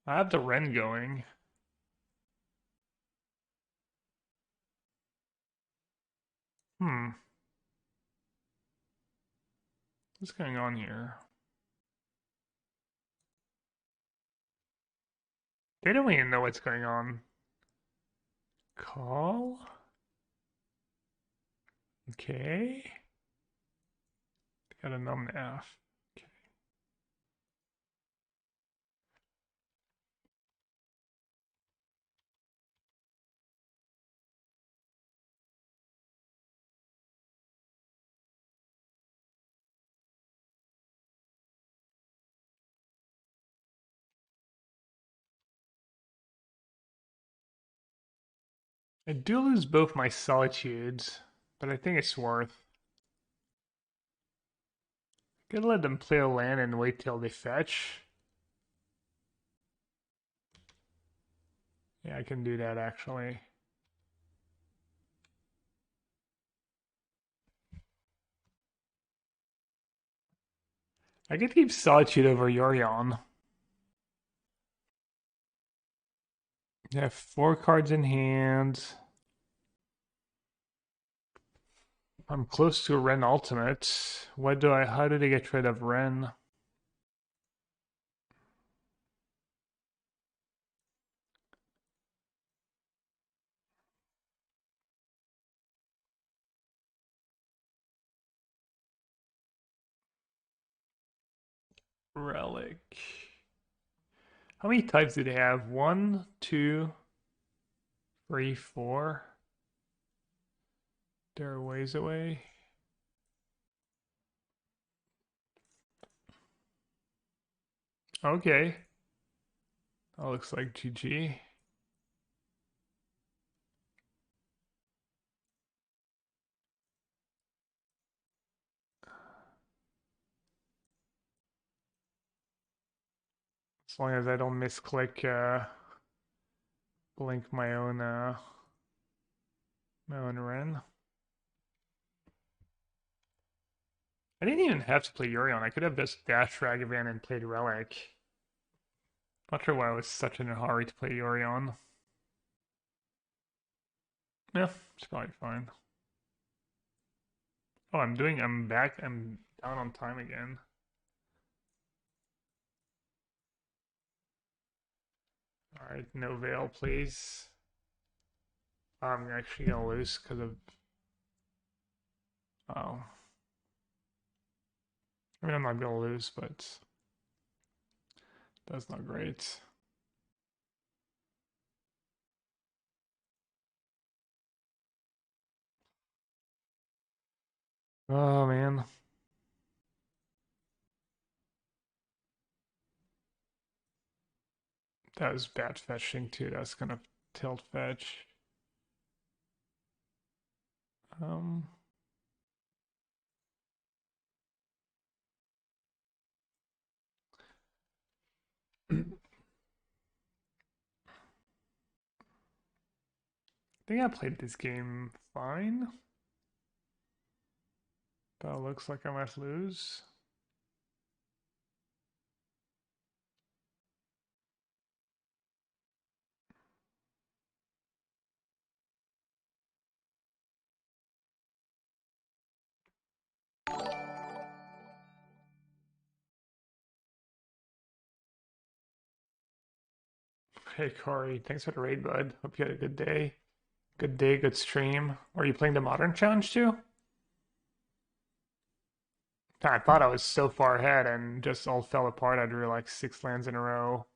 S1: I have the Ren going. Hmm. What's going on here? They don't even know what's going on. Call? Okay. Got a Omnath. Okay. I do lose both my solitudes, but I think it's worth. Could let them play a land and wait till they fetch. Yeah, I can do that actually. I could keep Solitude over Yorion. I have 4 cards in hand. I'm close to a Ren Ultimate. How did I get rid of Ren? Relic. How many types do they have? 1, 2, 3, 4. They're ways away. Okay. That looks like GG. As long as I don't misclick blink my own Ren. I didn't even have to play Yorion. I could have just dashed Ragavan and played Relic. Not sure why I was such in a hurry to play Yorion. Yeah, it's probably fine. Oh, I'm back. I'm down on time again. Alright, no veil, please. I'm actually gonna lose because of... Oh. I mean, I'm not gonna lose, but... That's not great. Oh, man. That was bad fetching, too. That's gonna tilt fetch. Um... I think I played this game fine. But it looks like I might lose. Hey Corey, thanks for the raid, bud. Hope you had a good day. Good day, good stream. Are you playing the Modern Challenge too? I thought I was so far ahead and just all fell apart. I drew like 6 lands in a row.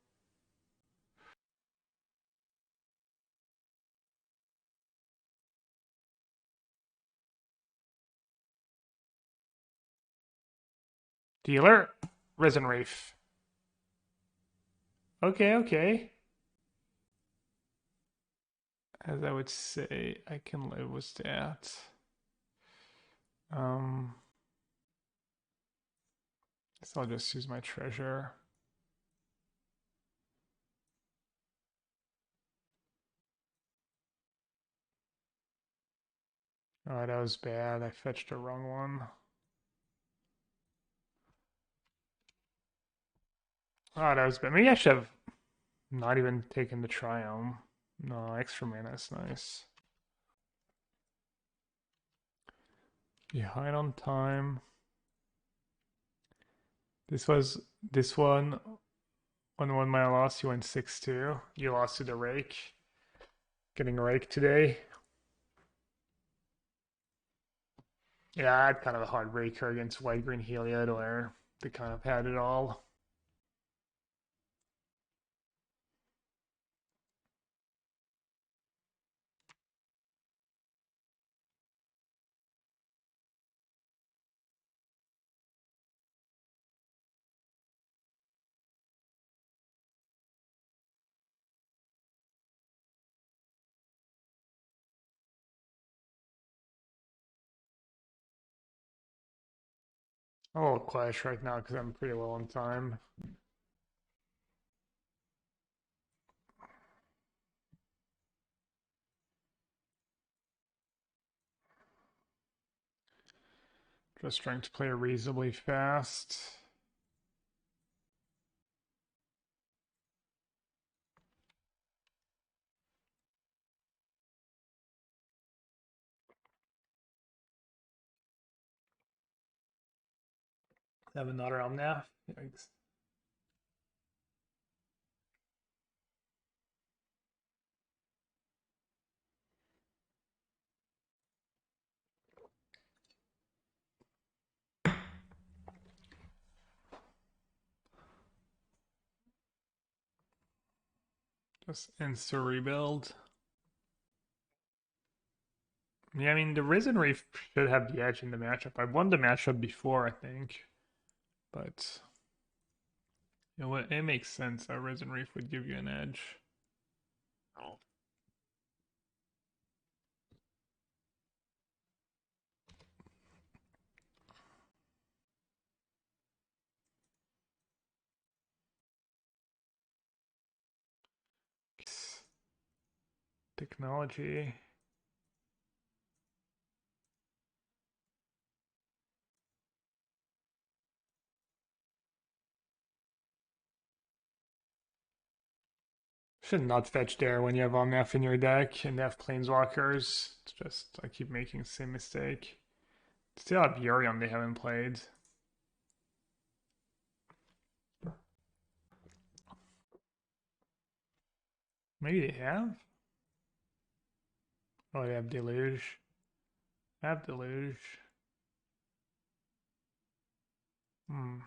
S1: Dealer, Risen Reef. Okay, okay. as I would say, I can live with that. Um, so I'll just use my treasure. Oh, that was bad. I fetched the wrong one. Oh, that was bad. Maybe I should have not even taken the triumph. No, extra mana is nice. Behind on time. This one. On one my loss, you went 6-2. You lost to the rake. Getting rake today. Yeah, I had kind of a hard raker against white green Heliod where they kind of had it all. I'm a little quiet right now because I'm pretty low on time. Just trying to play reasonably fast. Have another Omnath. Yikes. Just insta rebuild. Yeah, I mean the Risen Reef should have the edge in the matchup. I won the matchup before, I think, but you know what? It makes sense that Risen Reef would give you an edge. Technology. Should not fetch there when you have Omnath in your deck and they have Planeswalkers. It's just, I keep making the same mistake. Still have Yorion they haven't played. Maybe they have? Oh, they have Deluge. I have Deluge. Hmm.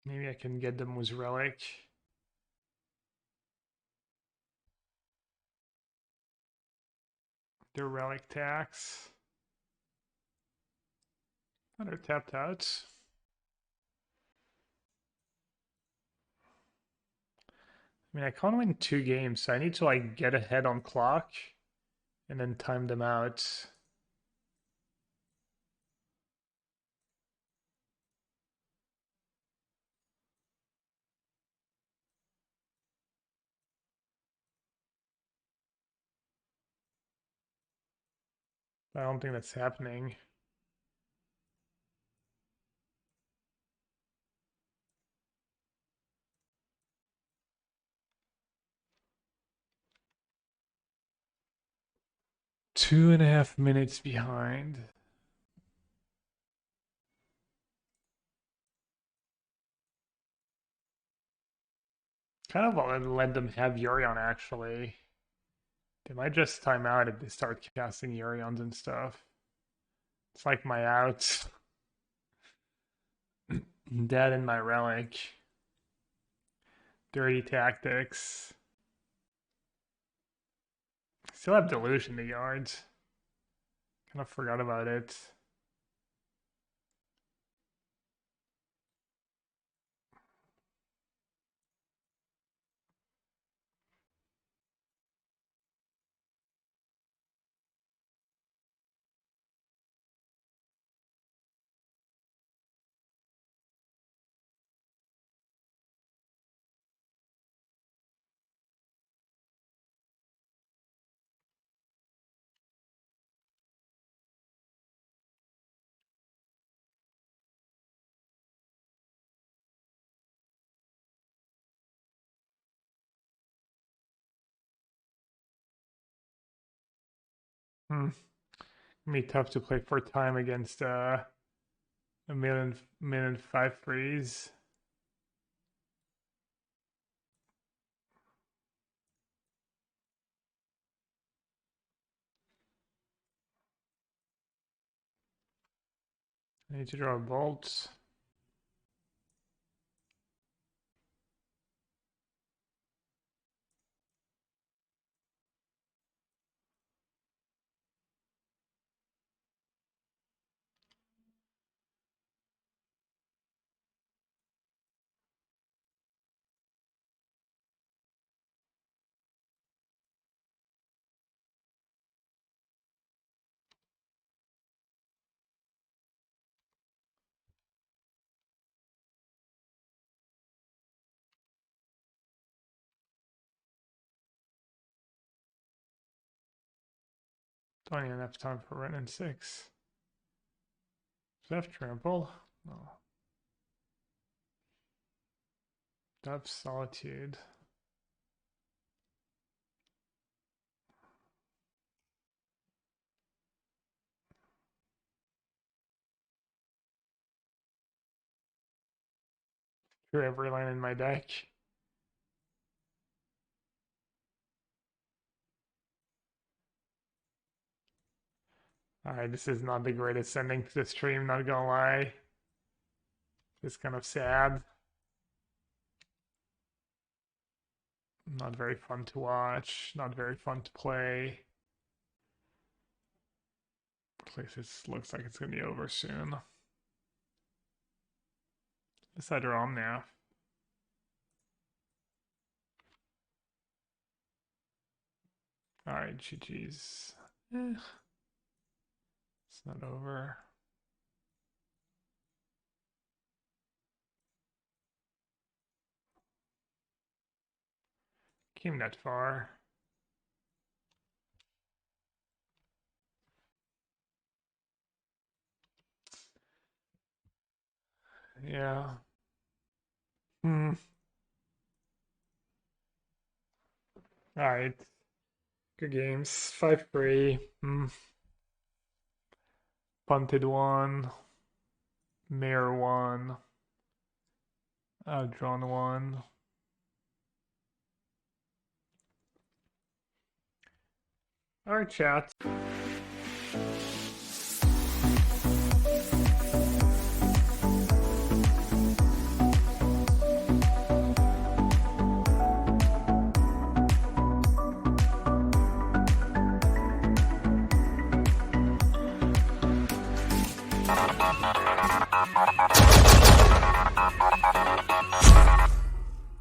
S1: Maybe I can get them with Relic. Their Relic tax. Oh, they're tapped out. I mean, I can't win 2 games, so I need to like get ahead on clock and then time them out. I don't think that's happening. 2.5 minutes behind. Kind of want to let them have Yorion, actually. They might just time out if they start casting Yorions and stuff. It's like my outs. That and my relic. Dirty tactics. Still have Delusion the yards. Kind of forgot about it. Gonna be tough to play for time against a million 5 freeze. I need to draw bolts. Don't even have time for run in 6. Does that have trample? No. Depth Solitude. Drew every line in my deck. Alright, this is not the greatest ending to the stream, not gonna lie. It's kind of sad. Not very fun to watch, not very fun to play. This looks like it's gonna be over soon. Let's I draw Omnath. Alright, GG's. It's not over. Came that far. Yeah. Alright. Good games. 5-3. Punted 1. Mayor 1. Outdrawn 1. Alright, chat.